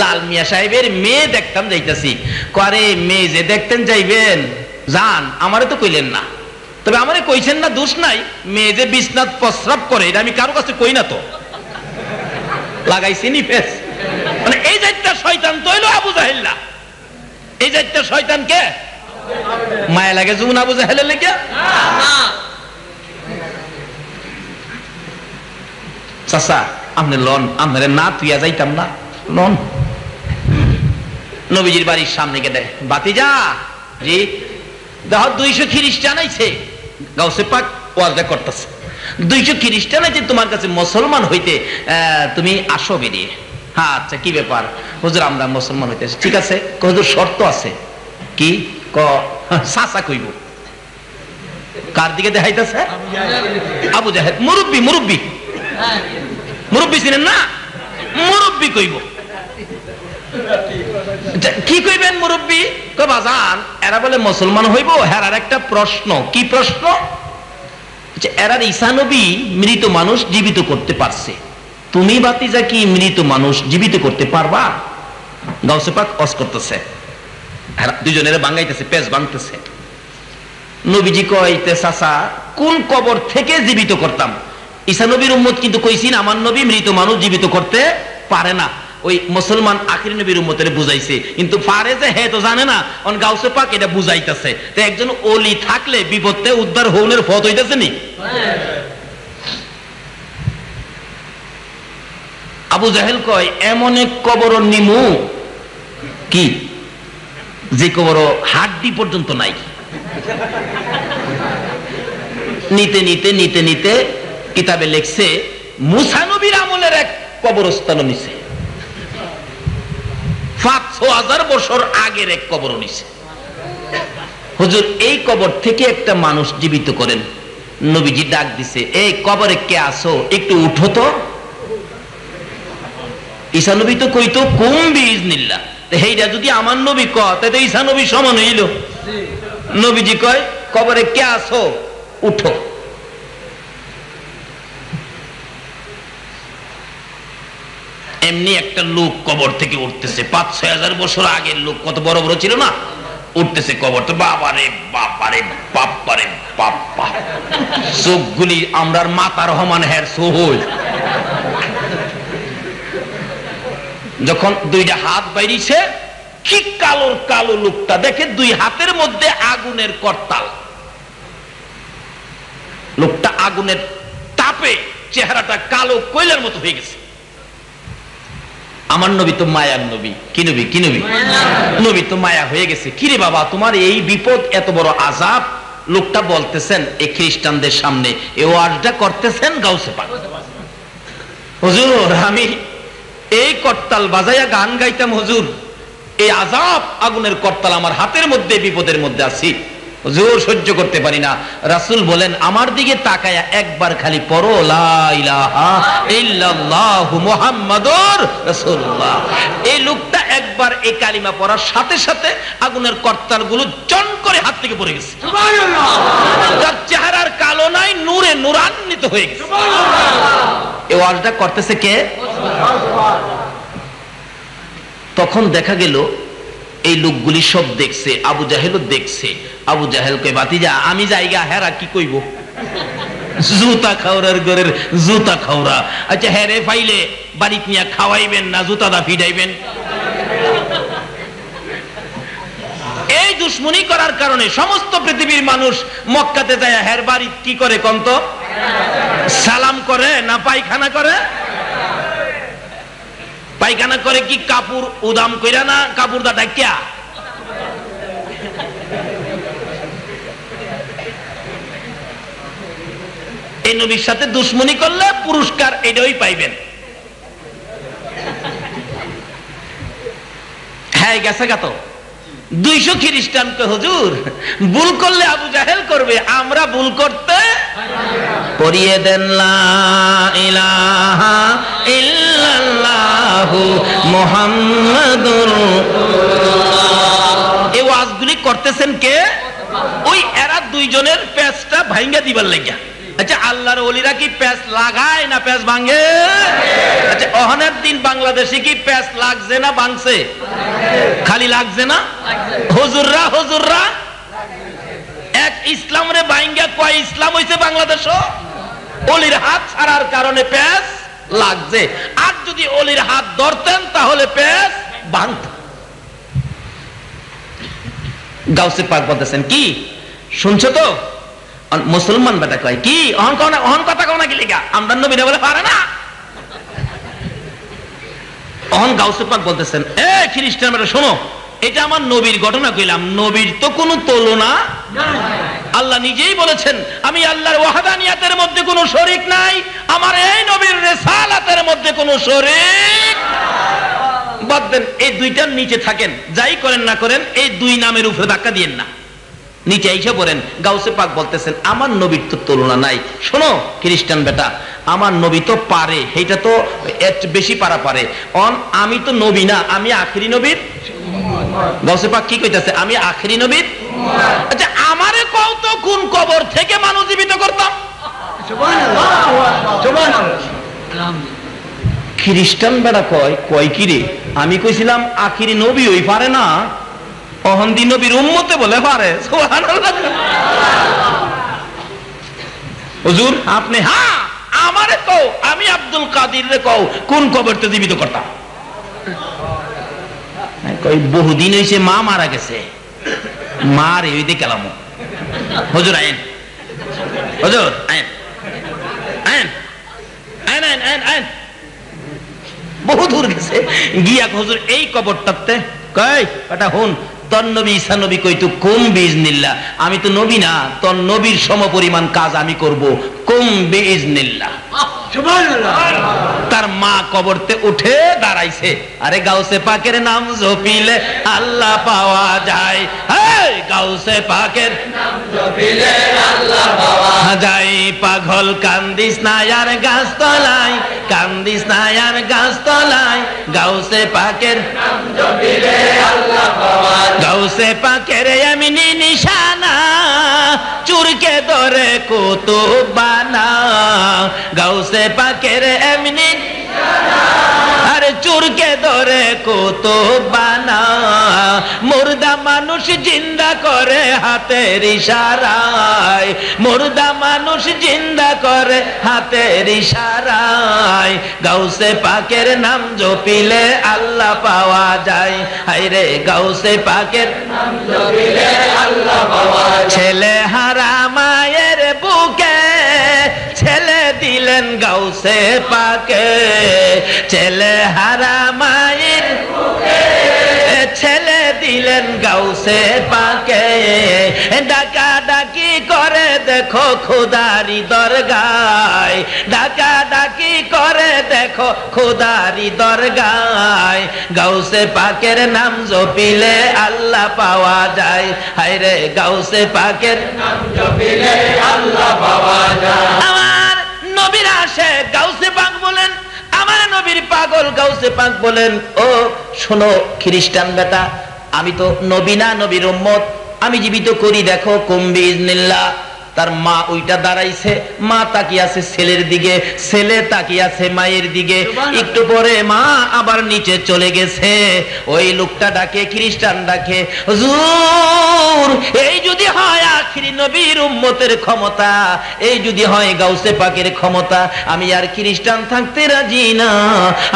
লাল মিয়া সাহেবের মেয়ে দেখতাম যাইতাছি। করে মেয়ে যে দেখতেন যাইবেন, যান, আমারে তো কইলেন না। তবে আমারে কইছেন না, দোষ নাই। মেয়ে যে বিছনাত প্রস্রাব করে এটা আমি কারো কাছে কই না তো, লাগাইছি নি ফেস। মানে এই জাতীয় শয়তান তো হইল আবু জাহেল না। এই জাতীয় শয়তান কে? মায়া লাগে যেমন আবু জাহেলের লেগে? চাচা আপনি লন, আপনারে না তুইয়া যাইতাম না, লন। নবীজির বাড়ির সামনে গেলে বাতিজা জি দেখো 200 খ্রিস্টান আইছে, গাউসে পাক ওয়াজটা করতেছে। 200 খ্রিস্টান আইছে তোমার কাছে মুসলমান হইতে, তুমি আসো বেরিয়ে। হ্যাঁ আচ্ছা কি ব্যাপার? হুজুর আমরা মুসলমান হইতেছি। ঠিক আছে, হুজুর শর্ত আছে। কি? ক চাচা কইব। কার দিকে দেখাইতেছে? আবু জাহেল। মুরব্বী, মুরব্বী, মুরব্বী ছিলেন না? মুরব্বী কইব। কি কইবেন মুরব্বী? বাজান এরা বলে মুসলমান হইব। হেরার একটা প্রশ্ন। কি প্রশ্ন? এরার ঈসা নবী মৃত মানুষ জীবিত করতে পারছে, তুমি বাতিজা কি মৃত মানুষ জীবিত করতে পারবা? গাউসে পাক ওয়াজ করতেছে, দুজনের বাঙ্গাইতেছে, পেজ ভাঙতেছে। নবীজি কইতে চাচা কোন কবর থেকে জীবিত করতাম? ঈসা নবীর উম্মত কিন্তু কইছিন আমার নবী মৃত মানুষ জীবিত করতে পারে না। ওই মুসলমান আখির নবীর উম্মতের বুঝাইছে, কিন্তু পারে যে হে তো জানে না। অন গাউসে পাক এটা বুঝাইতেছে। তো একজন ওলি থাকলে বিপদে উদ্ধার হওয়ার পথ হইতেছে নি? আবু জাহেল কয় এমন এক কবর নিমু কি যে কবর হাড্ডি পর্যন্ত নাই। নিতে নিতে নিতে নিতে কিতাবে লেখছে মুসা নবীর আমলের এক কবরস্থান নিছে, ৫০০০ বছর আগের এক কবর নিছে। হুজুর এই কবর থেকে একটা মানুষ জীবিত করেন। নবীজি ডাক দিছে, এই কবরে কে আসো একটু উঠো তো। ঈসা নবী তো কইতো কুম বিইজনিল্লাহ, হেইটা যদি আমার নবী কয় তাতে ঈসা নবী সমান হইল। নবীজি কয় কবরে কে আসো উঠো। এমনি একটা লোক কবর থেকে উঠতেছে, ৫-৬ বছর আগের লোক, কত বড় বড় ছিল না, উঠতেছে কবর। তো বাবারে বাবারে বাপারে বাপ্পা, চোখগুলি আমরার মাতার সমান হের সোহল। যখন দুইটা হাত বাইরিছে, কি কালো কালো লোকটা দেখে, দুই হাতের মধ্যে আগুনের করতাল। লোকটা আগুনের তাপে চেহারাটা কালো কয়লার মতো হয়ে গেছে। আমার নবী তো মায়ার নবী। কি নবী? কি নবী? নবী তো মায়া হয়ে গেছে। কিরে বাবা তোমার এই বিপদ, এত বড় আযাব? লোকটা বলতেছেন এই খ্রিস্টানদের সামনে, এই ওয়াজটা করতেছেন গাউসে পাক। হুজুর আমি এই করতাল বাজাইয়া গান গাইতাম, হুজুর এই আযাব আগুনের করতাল আমার হাতের মধ্যে, বিপদের মধ্যে আছি হুজুর, সহ্য করতে পারি না। রাসূল বলেন আমার দিকে তাকায়া একবার খালি পড়ো লা ইলাহা ইল্লাল্লাহু মুহাম্মাদুর রাসূলুল্লাহ। এই লোকটা একবার এই কালিমা পড়ার সাথে সাথে আগুনের করতালগুলো জন করে হাত থেকে পড়ে গেছে। সুবহানাল্লাহ। তার চেহারার কালো নাই, নূরে নূরান্বিত হয়ে গেছে। সুবহানাল্লাহ। এই ওয়াজটা করতেছে কে? তখন দেখা গেল এই লোকগুলি সব দেখছে, আবু জাহেলও দেখছে। আবু জাহেল কই বাতিজা আমি জায়গা, হেরা কি কইব? জুতা খাওয়ার ঘরের জুতা খাওয়া। আচ্ছা হেরে পাইলে বাড়িতে নিয়ে খাওয়াইবেন না জুতাটা ফিডাইবেন? এই দুশ্মনী করার কারণে সমস্ত পৃথিবীর মানুষ মক্কাতে যায়, হের বাড়ি কি করে কন্ত? সালাম করে না পায়খানা করে? পায়খানা করে কি কাপড় উদাম কইরা না কাপড়টা ঢাকিয়া? এই নবীর সাথে দুশ্মনী করলে পুরস্কার এটাই পাইবেন। হ্যাঁ গেছে গা তো 200 খ্রিস্টানকে হুজুর ভুল করলে আবু জাহেল করবে, আমরা ভুল করতে পড়িয়ে দেন লা ইলাহা ইল্লাল্লাহু মুহাম্মাদুর রাসূলুল্লাহ। এই ওয়াজগুলি করতেছেন কে? ওই এরা দুইজনের পেছটা ভাঙা দিবার লাগিয়া। আচ্ছা আল্লাহর ওলিরা কি প্যাঁচ লাগায় না প্যাঁচ ভাঙে? আচ্ছা অহনের দিন বাংলাদেশে কি প্যাঁচ লাগছে না ভাঙছে? খালি লাগছে না, হুজুররা এক ইসলাম রে ভাঙ্গা কয় ইসলাম হইছে বাংলাদেশ। ওলির হাত ছাড়ার কারণে প্যাঁচ লাগছে, আর যদি ওলির হাত ধরতেন তাহলে প্যাঁচ ভাঙত। গাউসে পাক বলতেছেন কি শুনছো তো? মুসলমান বেটা কয় কি অহন কথা কও না কি লিগা? আমরা নবীরা বলে পারে না। অহন গাউসে পাক বলতেছেন এ খ্রিস্টান বেটা শোনো, এটা আমার নবীর ঘটনা কইলাম, নবীর তো কোনো তুলনা নাই। আল্লাহ নিজেই বলেছেন আমি আল্লাহর ওয়াহদানিয়াতের মধ্যে কোনো শরীক নাই, আমার এই নবীর রিসালাতের মধ্যে কোনো শরীক। বাদ দেন, এই দুইটার নিচে থাকেন, যাই করেন না করেন এই দুই নামের উপরে ধাক্কা দিয়েন না, নিচে এসে পড়েন। গাউসে পাক বলতেছেন আমার নবীর তো তুলনা নাই। শোনো খ্রিস্টান বেটা, আমার নবী তো পারে, এইটা তো বেশি পারা পারে। আমি তো নবী না, আমি আখিরি নবীর। গাউসে পাক কি কইতাছে? আমি আখিরি নবীর। আচ্ছা আমারে কও তো কোন কবর থেকে মানুষ জীবিত করতাম? খ্রিস্টান বেটা কয় কি রে, আমি কইছিলাম আখিরি নবী ওই পারে না, অহন্দি নবীর উম্মতে বলে পারে। সুবহানাল্লাহ। হুজুর আপনি হ্যাঁ আমারে কও, আমি আব্দুল কাদির রে কও কোন কবরতে জীবিত করতাম? কই বহুদিন হইছে মা মারা গেছে, মা রে ওই দিয়ে গেলাম। হুজুর আইন, হুজুর আইন আইন আইন আইন আইন আইন। বহু দূর গেছে গিয়া হুজুর এই কবরটাতে কই এটা হুন তোর নবী ঈসা নবী কইতো কুম বিইজনিল্লাহ, আমি তো নবী না, তোর নবীর সমপরিমাণ কাজ আমি করব, কুম বিইজনিল্লাহ। সুবহানাল্লাহ। তার মা কবরতে উঠে দাঁড়াইছে। আরে গাউসে পাকের নাম জপিলে আল্লাহ পাওয়া যায়, এই গাউসে পাকের নাম জপিলে আল্লাহ পাওয়া যায়। পাগল কান্দিস না আর গাছতলায়, কান্দিস না আর গাছতলায়, গাউসে পাকের নাম জপিলে আল্লাহ পাওয়া যায়। গাউসে পাকের এমনি নিশানা চুরকে ধরে কুতুব বানা, গাউসে পাকের এমনি আরে চুরকে ধরে কুতুব বানা, মুর্দা মানুষ জিন্দা করে হাতের ইশারায়, মুর্দা মানুষ জিন্দা করে হাতের ইশারায়। গাউসে পাকের নাম জপিলে আল্লাহ পাওয়া যায়, হায়রে গাউসে পাকের নাম জপিলে আল্লাহ পাওয়া যায়। ছেলে হারা মায়ের বুকে ছেলে দিলেন গাউসে পাকে, ছেলে হারা মায়ের বুকে ছেলে দিলেন গাউসে পাকে। ডাকা ডাকি করে দেখো খোদারি দরগায়, ডাকা ডাকি করে দেখো খোদারি দরগায়। গাউসে পাকের নাম জপিলে আল্লাহ পাওয়া যায়, হায়রে গাউসে পাকের নাম জপিলে আল্লাহ পাওয়া যায়। আমার নবীর আসে গাউসে পাক বলেন, আমার নবীর পাগল গাউসে পাক বলেন ও শোনো খ্রিস্টান বেটা, আমি তো নবী না, নবীর উম্মত, আমি জীবিত করি দেখো কুম বিইজনিল্লাহ। তার মা ওইটা দাঁড়াইছে, মা তাকিয়ে আছে ছেলের দিকে, ছেলে তাকিয়ে আছে মায়ের দিকে। একটু পরে মা আবার নিচে চলে গেছে। ওই লোকটা ডাকে, খ্রিস্টান ডাকে, হুজুর এই যদি হয় আখিরি নবীর উম্মতের ক্ষমতা, এই যদি হয় গাউসে পাকের ক্ষমতা, আমি আর খ্রিস্টান থাকতে রাজি না,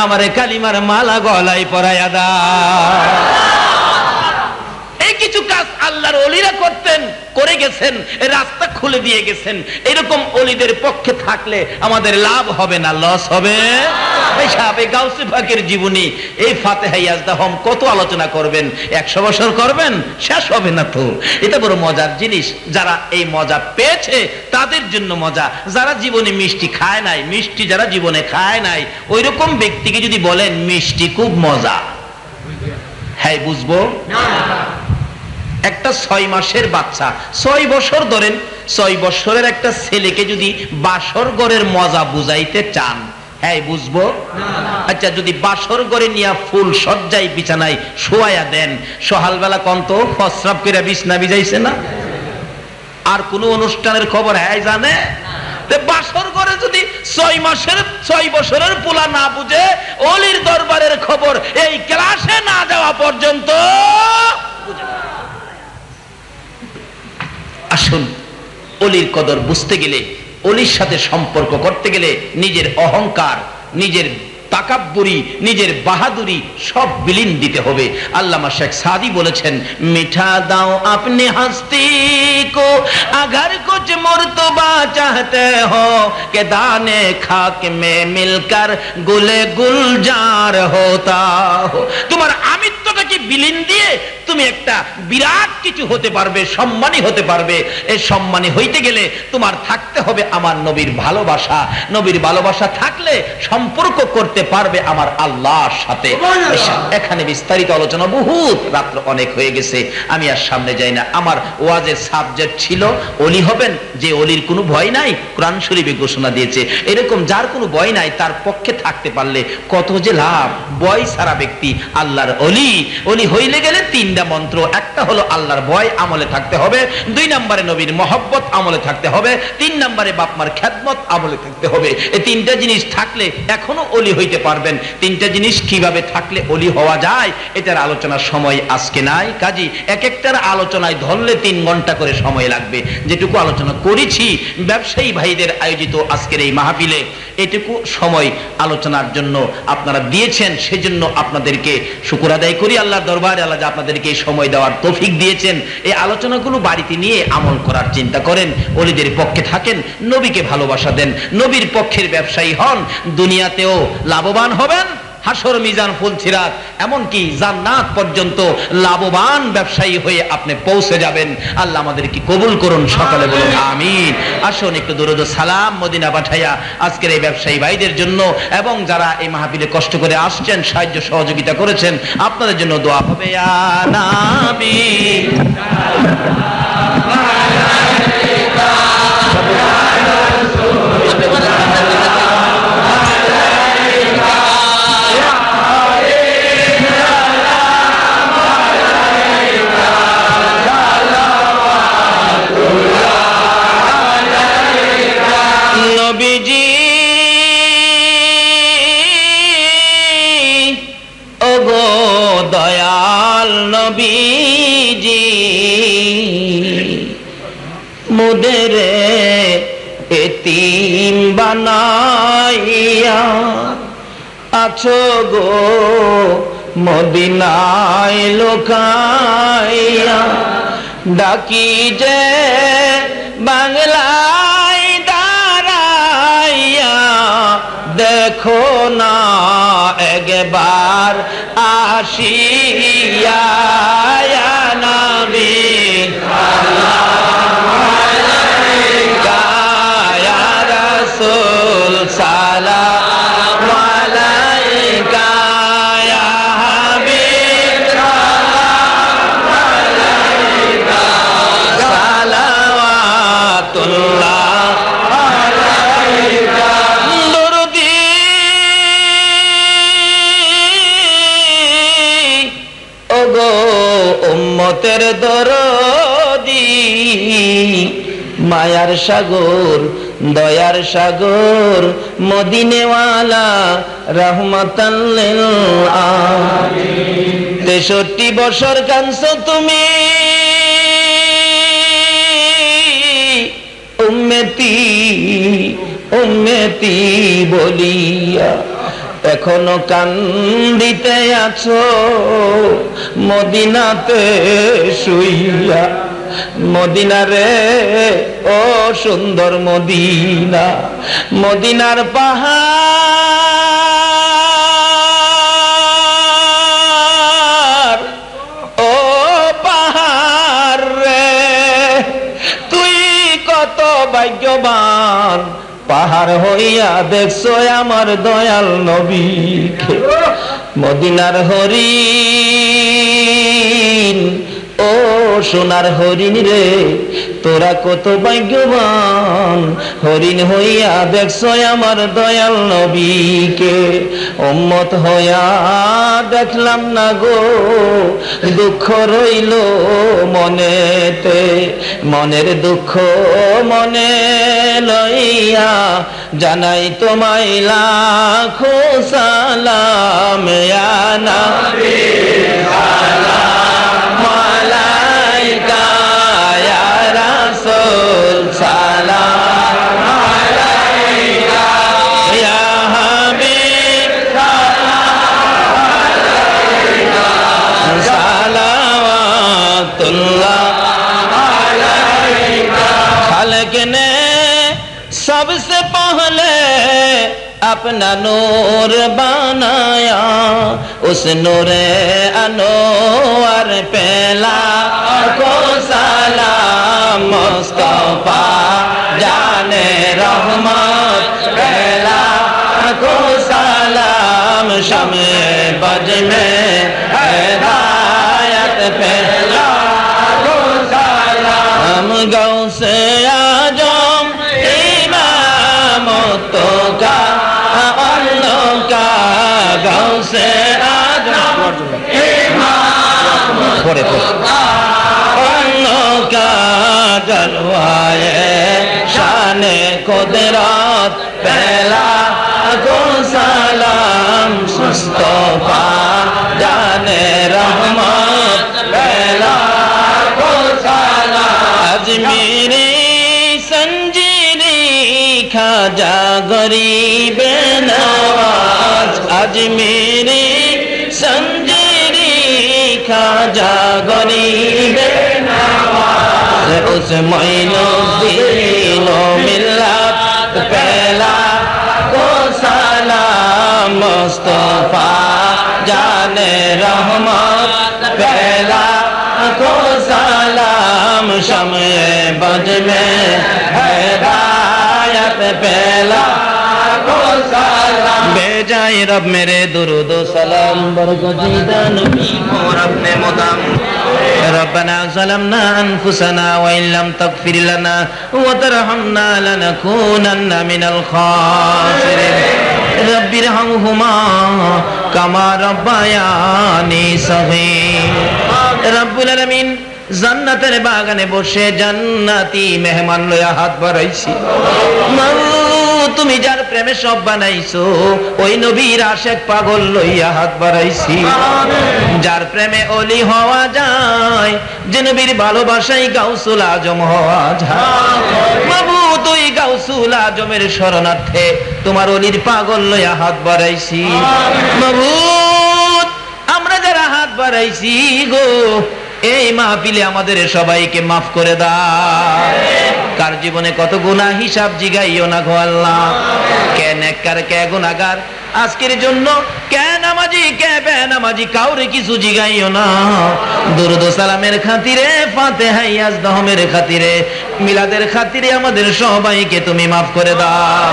আমারে কালিমার মালা গলায় পরায়া দাও। এই কিছু কাজ আল্লাহর ওলিরা করতেন, করে গেছেন, রাস্তা খুলে দিয়ে গেছেন। এরকম ওলিদের পক্ষে থাকলে আমাদের লাভ হবে না লস হবে? এই সাহাবে গাউসে পাকের জীবনী, এই ফাতিহা ইয়াজদাহম কত আলোচনা করবেন, 100 বছর করবেন শেষ হবে না তো। এটা বড় মজার জিনিস, যারা এই মজা পেয়েছে তাদের জন্য মজা। যারা জীবনে মিষ্টি খায় নাই, মিষ্টি যারা জীবনে খায় নাই, ওই রকম ব্যক্তিকে যদি বলেন মিষ্টি খুব মজা, হ্যাঁ বুঝবো না। একটা 6 মাসের বাচ্চা, 6 বছর ধরেন, 6 বছরের একটা ছেলেকে যদি বাসর ঘরের মজা বুঝাইতে চান, হ্যাঁ বুঝবো না। আচ্ছা যদি বাসর ঘরে নিয়ে ফুল সজ্জায় বিছানায় শোয়ায়া দেন, সকালবেলা কন্ত প্রস্রাব করে বিছনা ভিজাইছে না? আর কোন অনুষ্ঠানের খবর হ্যাঁ জানে? বাসর করে যদি 6 বছরের পোলা না বুঝে অলির দরবারের খবর এই ক্লাসে না যাওয়া পর্যন্ত বুঝে না। আসুন, অলির কদর বুঝতে গেলে, অলির সাথে সম্পর্ক করতে গেলে নিজের অহংকার, নিজের তাকাব্বুরি, নিজের বাহাদুরি সব বিলীন দিতে হবে। আল্লামা শেখ সাদি বলেছেন, মিঠা দাও আপনি হস্তি কো अगर कुछ मर्तबा चाहते हो कि दाने खाक में मिलकर गुले गुलजार होता हो। তোমার আমিত্বটাকে বিলীন দিয়ে তুমি একটা বিরাট কিছু হতে পারবে, সম্মানী হতে পারবে। এই সম্মানী হইতে গেলে তোমার থাকতে হবে আমার নবীর ভালোবাসা। নবীর ভালোবাসা থাকলে সম্পর্ক করতে পারবে আমার আল্লাহর সাথে। এখানে বিস্তারিত আলোচনা, বহুত রাত্র অনেক হয়ে গেছে, আমি আর সামনে যাই না। আমার ওয়াজের সাবজেক্ট ছিল অলি হবেন, যে অলির কোনো ভয় নাই, কোরআন শরীফে ঘোষণা দিয়েছে। এরকম যার কোনো ভয় নাই তার পক্ষে থাকতে পারলে কত যে লাভ। ভয় ছাড়া ব্যক্তি আল্লাহর অলি। অলি হইলে গেলে 3টা মন্ত্র, একটা হলো আল্লাহর ভয় আমলে থাকতে হবে, 2 নম্বরে নবীর মহব্বত আমলে থাকতে হবে, 3 নম্বরে বাপমার খেদমত আমলে থাকতে হবে। এই 3টা জিনিস থাকলে এখনো অলি হইতে পারবেন। 3টা জিনিস কিভাবে থাকলে অলি হওয়া যায় এটার আলোচনার সময় আজকে নাই। কাজী এক একটার আলোচনায় ধরলে 3 ঘন্টা করে সময় লাগবে। যেটুকু আলোচনা করেছি ব্যবসায়ী ভাইদের আয়োজিত আজকের এই মাহফিলে, এটুকু সময় আলোচনার জন্য আপনারা দিয়েছেন, সেজন্য আপনাদেরকে শুকর আদায় করি আল্লাহর দরবারে। আল্লাহ যে আপনাদেরকে এই সময় দেওয়ার তৌফিক দিয়েছেন, এই আলোচনাগুলো বাড়িতে নিয়ে আমল করার চিন্তা করেন, অলিদের পক্ষে থাকেন, নবীকে ভালোবাসা দেন, নবীর পক্ষের ব্যবসায়ী হন, দুনিয়াতেও লাভবান হবেন, হাসর মিজান ফুলছিরাত এমনকি জান্নাত পর্যন্ত লাভবান ব্যবসায়ী হয়ে আপনি পৌঁছে যাবেন। আল্লাহ আমাদেরকে কবুল করুন, সকালে বলুন আমিন। আসুন একটু দরুদ ও সালাম মদিনা পাঠাইয়া আজকের এই ব্যবসায়ী ভাইদের জন্য এবং যারা এই মাহফিলে কষ্ট করে আসছেন, সাহায্য সহযোগিতা করেছেন, আপনাদের জন্য দোয়া হবে। ইয়া নবী নবীজি ওগো দয়াল নবীজি, মুদের এতিম বানাইয়া আছো গো মদিনায় লোকাইয়া, ডাকি যে বাংলায় দাঁড়াইয়া, দেখো না একবার আসিয়া। ইয়া নবী সালাম আলাইকা, ইয়া রাসূল সালাম আলাইকা, ইয়া হাবিব সালাম আলাইকা, সালাওয়াতুল্লাহ আলাইকা। দরুদি ওগো উম্মতের দরদি, মায়ার সাগর দয়ার সাগর মদিনেওয়ালা রহমাতাল লিল আলামিন। 63 বছর কাঁদছো তুমি উম্মতি উম্মতি বলিয়া, এখনো কান্দিতে আছো মদিনাতে শুইয়া। মদিনা রে ও সুন্দর মদিনা, মদিনার পাহাড়, ও পাহাড় রে তুই কত ভাগ্যবান, পাহাড় হইয়া দেখছো আমার দয়াল নবীকে। মদিনার হরিণ ও সোনার হরিণ রে, তোরা কত ভাগ্যবান, হরিণ হইয়া দেখছো আমার দয়াল নবীকে। উম্মত হইয়া দেখলাম না গো, দুঃখ রইল মনেতে, মনের দুঃখ মনে লইয়া জানাই তোমায় লাখো সালাম ইয়া নবী সালাম আলাইকা ইয়া রাসূল সালাম আলাইকা ইয়া হাবিব সালাম আলাইকা সালাওয়াতুল্লাহ আলাইকা। খালক ने सबसे पहले अपना नूर बनाया, उस नूरे अनवर पे लाखो सलाम। मुस्तफा जाने रहमत पे लाखो सलाम। शमे बज में हिदायत पे लाखो सलाम। गौसे आजम इमामतो का का गौसे आजम इमामतो का जलवाए शाने कुदरत पहला को सलाम। मुस्तफा जाने रहमत पहला को सलाम। अजमेरी संजीरी खाजा गरीब नवाज, अजमेरी संजीरी खाजा गरीब नवाज। उस मोइनुद्दीन मिल्लत पहला को सलाम। मुस्तफा जाने रहमत पहला को सलाम। शमे बज में हिदायत पहला को सलाम। बेजाए रब मेरे दुरूद व सलाम बरगज़ीदा नबी और अपने मुदाम। रब्बना ज़लमना अनफुसना व इन लम तग़फिर लना व तरहमना लनकूनन्ना मिनल खासिरीन। रब्बिरहमहुमा कमा रब्बायानी सगीर। रब्बुल आलामीन জান্নাতের বাগানে বসে জান্নাতি মেহমান লইয়া হাত বাড়াইছি। তুমি যার প্রেমে সব বানাইছো, ওই নবীর আশেক পাগল লইয়া হাত বাড়াইছি। যার প্রেমে অলি হওয়া যায়, যে নবীর ভালোবাসায় গাউসুল আজম হওয়া যায়। মাবুদ ওই গাউসুল আজমের শরণার্থে তোমার অলির পাগল লইয়া হাত বাড়াইছি। মাবুদ আমরা যারা হাত বাড়াইছি গো, এই মাহফিলে আমাদের সবাইকে মাফ করে দাও। কার জীবনে কত গুনাহ হিসাব জিগাইও না গো আল্লাহ। কে নেককার কে গুনাহগার আজকের জন্য, কে নামাজি কে বেনামাজি কাউরে কিছু জিগাইও না। দুরূদ ও সালামের খাতিরে, ফাতিহা ইয়াজদাহমের খাতিরে, মিলাদের খাতিরে আমাদের সবাইকে তুমি মাফ করে দাও।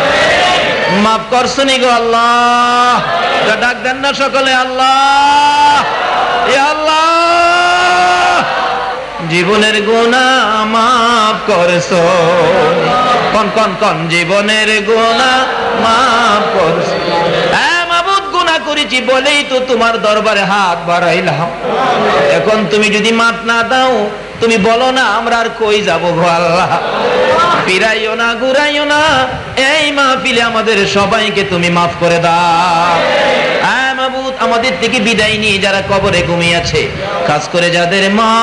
মাফ করছনি গো আল্লাহ। ডাক দেন না সকলে আল্লাহ ইয়া আল্লাহ। জীবনের গুনাহ মাফ করছো, কোন কোন কোন জীবনের গুনাহ মাফ করছো। মাবুদ গুনাহ করেছি বলেই তো তোমার দরবারে হাত বাড়াইলাম। এখন তুমি যদি মাফ না দাও, তুমি বলো না আমরা আর কই যাব গো আল্লাহ। ফিরাইও না ঘুরাইও না, এই মাহফিলে আমাদের সবাইকে তুমি মাফ করে দাও। মাবুদ আমাদের থেকে বিদায় নিয়ে যারা কবরে ঘুমিয়ে আছে, খাস করে যাদের মা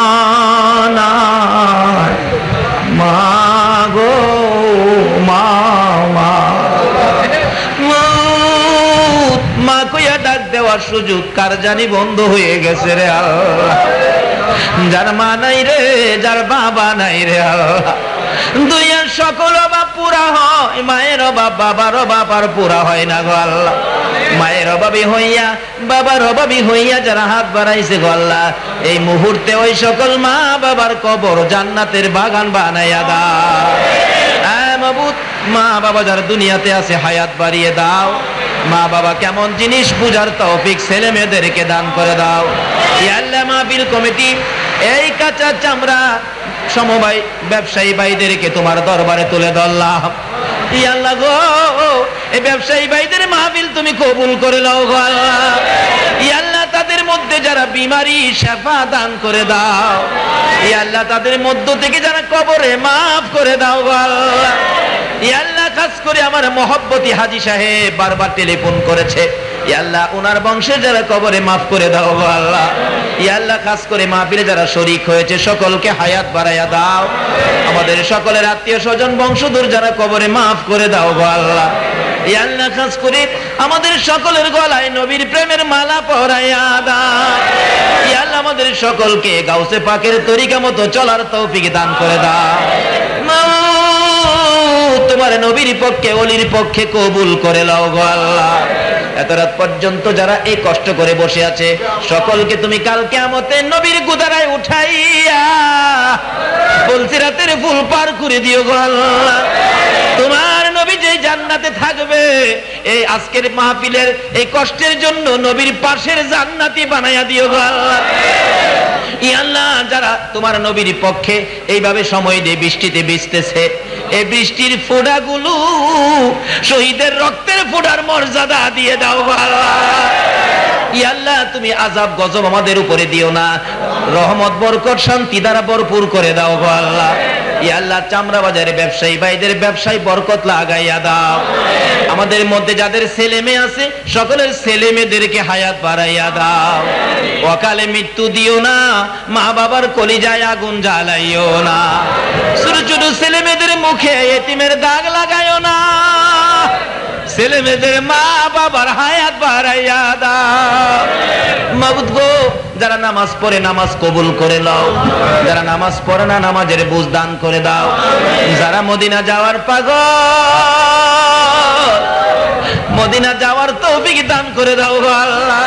নাই, মা গো মা মা মা কইয়া ডাক দেওয়ার সুযোগ কার জানি বন্ধ হয়ে গেছে রে আল্লাহ। যার মা নাই রে, যার বাবা নাই রে আল্লাহ। দুনিয়ার সকল অভাব পুরা হয়, মায়ের অভাব বাবার অভাব আর পুরা হয় না গো আল্লাহ। মায়ের অভাবী হইয়া বাবার অভাবী হইয়া যারা হাত বাড়াইছে গো আল্লাহ, এই মুহূর্তে ওই সকল মা বাবার কবর জান্নাতের বাগান বানাইয়া দাও। মাবুদ মা বাবা যারা দুনিয়াতে আছে হায়াত বাড়িয়ে দাও। মা বাবা কেমন জিনিস বুঝার তৌফিক ছেলে মেয়েদেরকে দান করে দাও। ইয়া আল্লাহ মাহফিল কমিটি এই কাঁচা চামড়া সমবায় ব্যবসায়ী ভাইদেরকে তোমার দরবারে তুলে ধরলাম। ইয়া আল্লাহ গো, এই ব্যবসায়ী ভাইদের মাহফিল তুমি কবুল করে নাও গো আল্লাহ। ইয়া আল্লাহ, তাদের মধ্যে যারা বিমারি শিফা দান করে দাও। ইয়া আল্লাহ, তাদের মধ্য থেকে যারা কবরে মাফ করে দাও গো আল্লাহ। ইয়া আল্লাহ, খাস করে আমার মহব্বতী হাজী সাহেব বারবার টেলিফোন করেছে। ইয়া আল্লাহ, ওনার বংশের যারা কবরে মাফ করে দাও গো আল্লাহ। ইয়া আল্লাহ, খাস করে মাহফিলে যারা শরীক হয়েছে সকলকে হায়াত বাড়াইয়া দাও। আমাদের সকলের আত্মীয় স্বজন বংশধর যারা কবরে মাফ করে দাও গো আল্লাহ। ইয়া আল্লাহ, খাস করে আমাদের সকলের গলায় নবীর প্রেমের মালা পরাইয়া দাও। ইয়া আল্লাহ, আমাদের সকলকে গাউসে পাকের তরিকা মতো চলার তৌফিক দান করে দাও। তোমার নবীর পক্ষে ওলির পক্ষে কবুল করে নাও গো আল্লাহ। এত রাত পর্যন্ত যারা এই কষ্ট করে বসে আছে সকলকে তুমি কাল কিয়ামতে নবীর গুদারায় উঠাইয়া বলছি রাতের ফুল পার করে দিও গো আল্লাহ। তোমার নবী যে জান্নাতে থাকবে, এই আজকের মাহফিলের এই কষ্টের জন্য নবীর পাশের জান্নাতি বানাইয়া দিও গো আল্লাহ। ইয়া আল্লাহ, যারা তোমার নবীর পক্ষে এইভাবে সময় দিয়ে বৃষ্টিতে ভিজতেছে, এই বৃষ্টির ফোঁটাগুলো শহীদের রক্তের ফোঁটার মর্যাদা দিয়ে দাও গো আল্লাহ। ইয়া আল্লাহ, তুমি আযাব গজব আমাদের উপরে দিও না, রহমত বরকত শান্তি দ্বারা ভরপুর করে দাও গো আল্লাহ। ইয়া আল্লাহ, চামড়া বাজারে ব্যবসায়ী ভাইদের ব্যবসায় বরকত লাগাইয়া দাও। আমাদের মধ্যে যাদের ছেলে মেয়ে আছে সকলের ছেলে মেয়েদেরকে হায়াত বাড়াইয়া দাও। অকালে মৃত্যু দিও না, মা বাবার কলিজায় আগুন জ্বালাইও না। ছোট ছোট ছেলে মেয়েদের মুখে এতিমের দাগ লাগাইও না। ছেলে মেয়েদের মা বাবার হায়াত বাড়াইয়া দাও। মাবুদ গো, যারা নামাজ পড়ে নামাজ কবুল করে নাও, যারা নামাজ পড়ে না নামাজের বুঝ দান করে দাও। যারা মদিনা যাওয়ার পাগল, মদিনা যাওয়ার তৌফিক দান করে দাও গো আল্লাহ।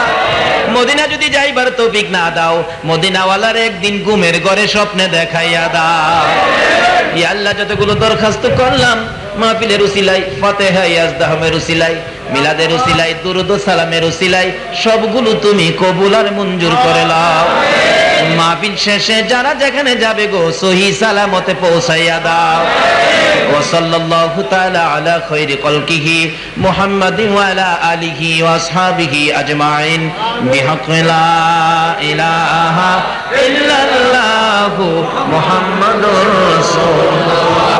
মদিনা যদি যাইবার তৌফিক না দাও, মদিনাওয়ালার একদিন ঘুমের ঘরে স্বপ্নে দেখাইয়া দাও। ইয়া আল্লাহ, যতগুলো দরখাস্ত করলাম মাহফিলের উসিলাই, ফাতিহা ইয়াজদাহমের উসিলাই, মিলাদের উসিলাই, দুরুদ ও সালামের উসিলাই সবগুলো তুমি কবুল আর মঞ্জুর করে নাও। মাহফিল শেষে যারা যেখানে যাবে গো সহি সালামতে পৌঁছাইয়া দাও। ওয়া সাল্লাল্লাহু তাআলা আলা খায়রি খালকিহি মুহাম্মাদিন ওয়া আলা আলিহি ওয়া আসহাবিহি আজমাইন বিহাক্কি লা ইলাহা ইল্লাল্লাহু মুহাম্মাদুর রাসূলুল্লাহ।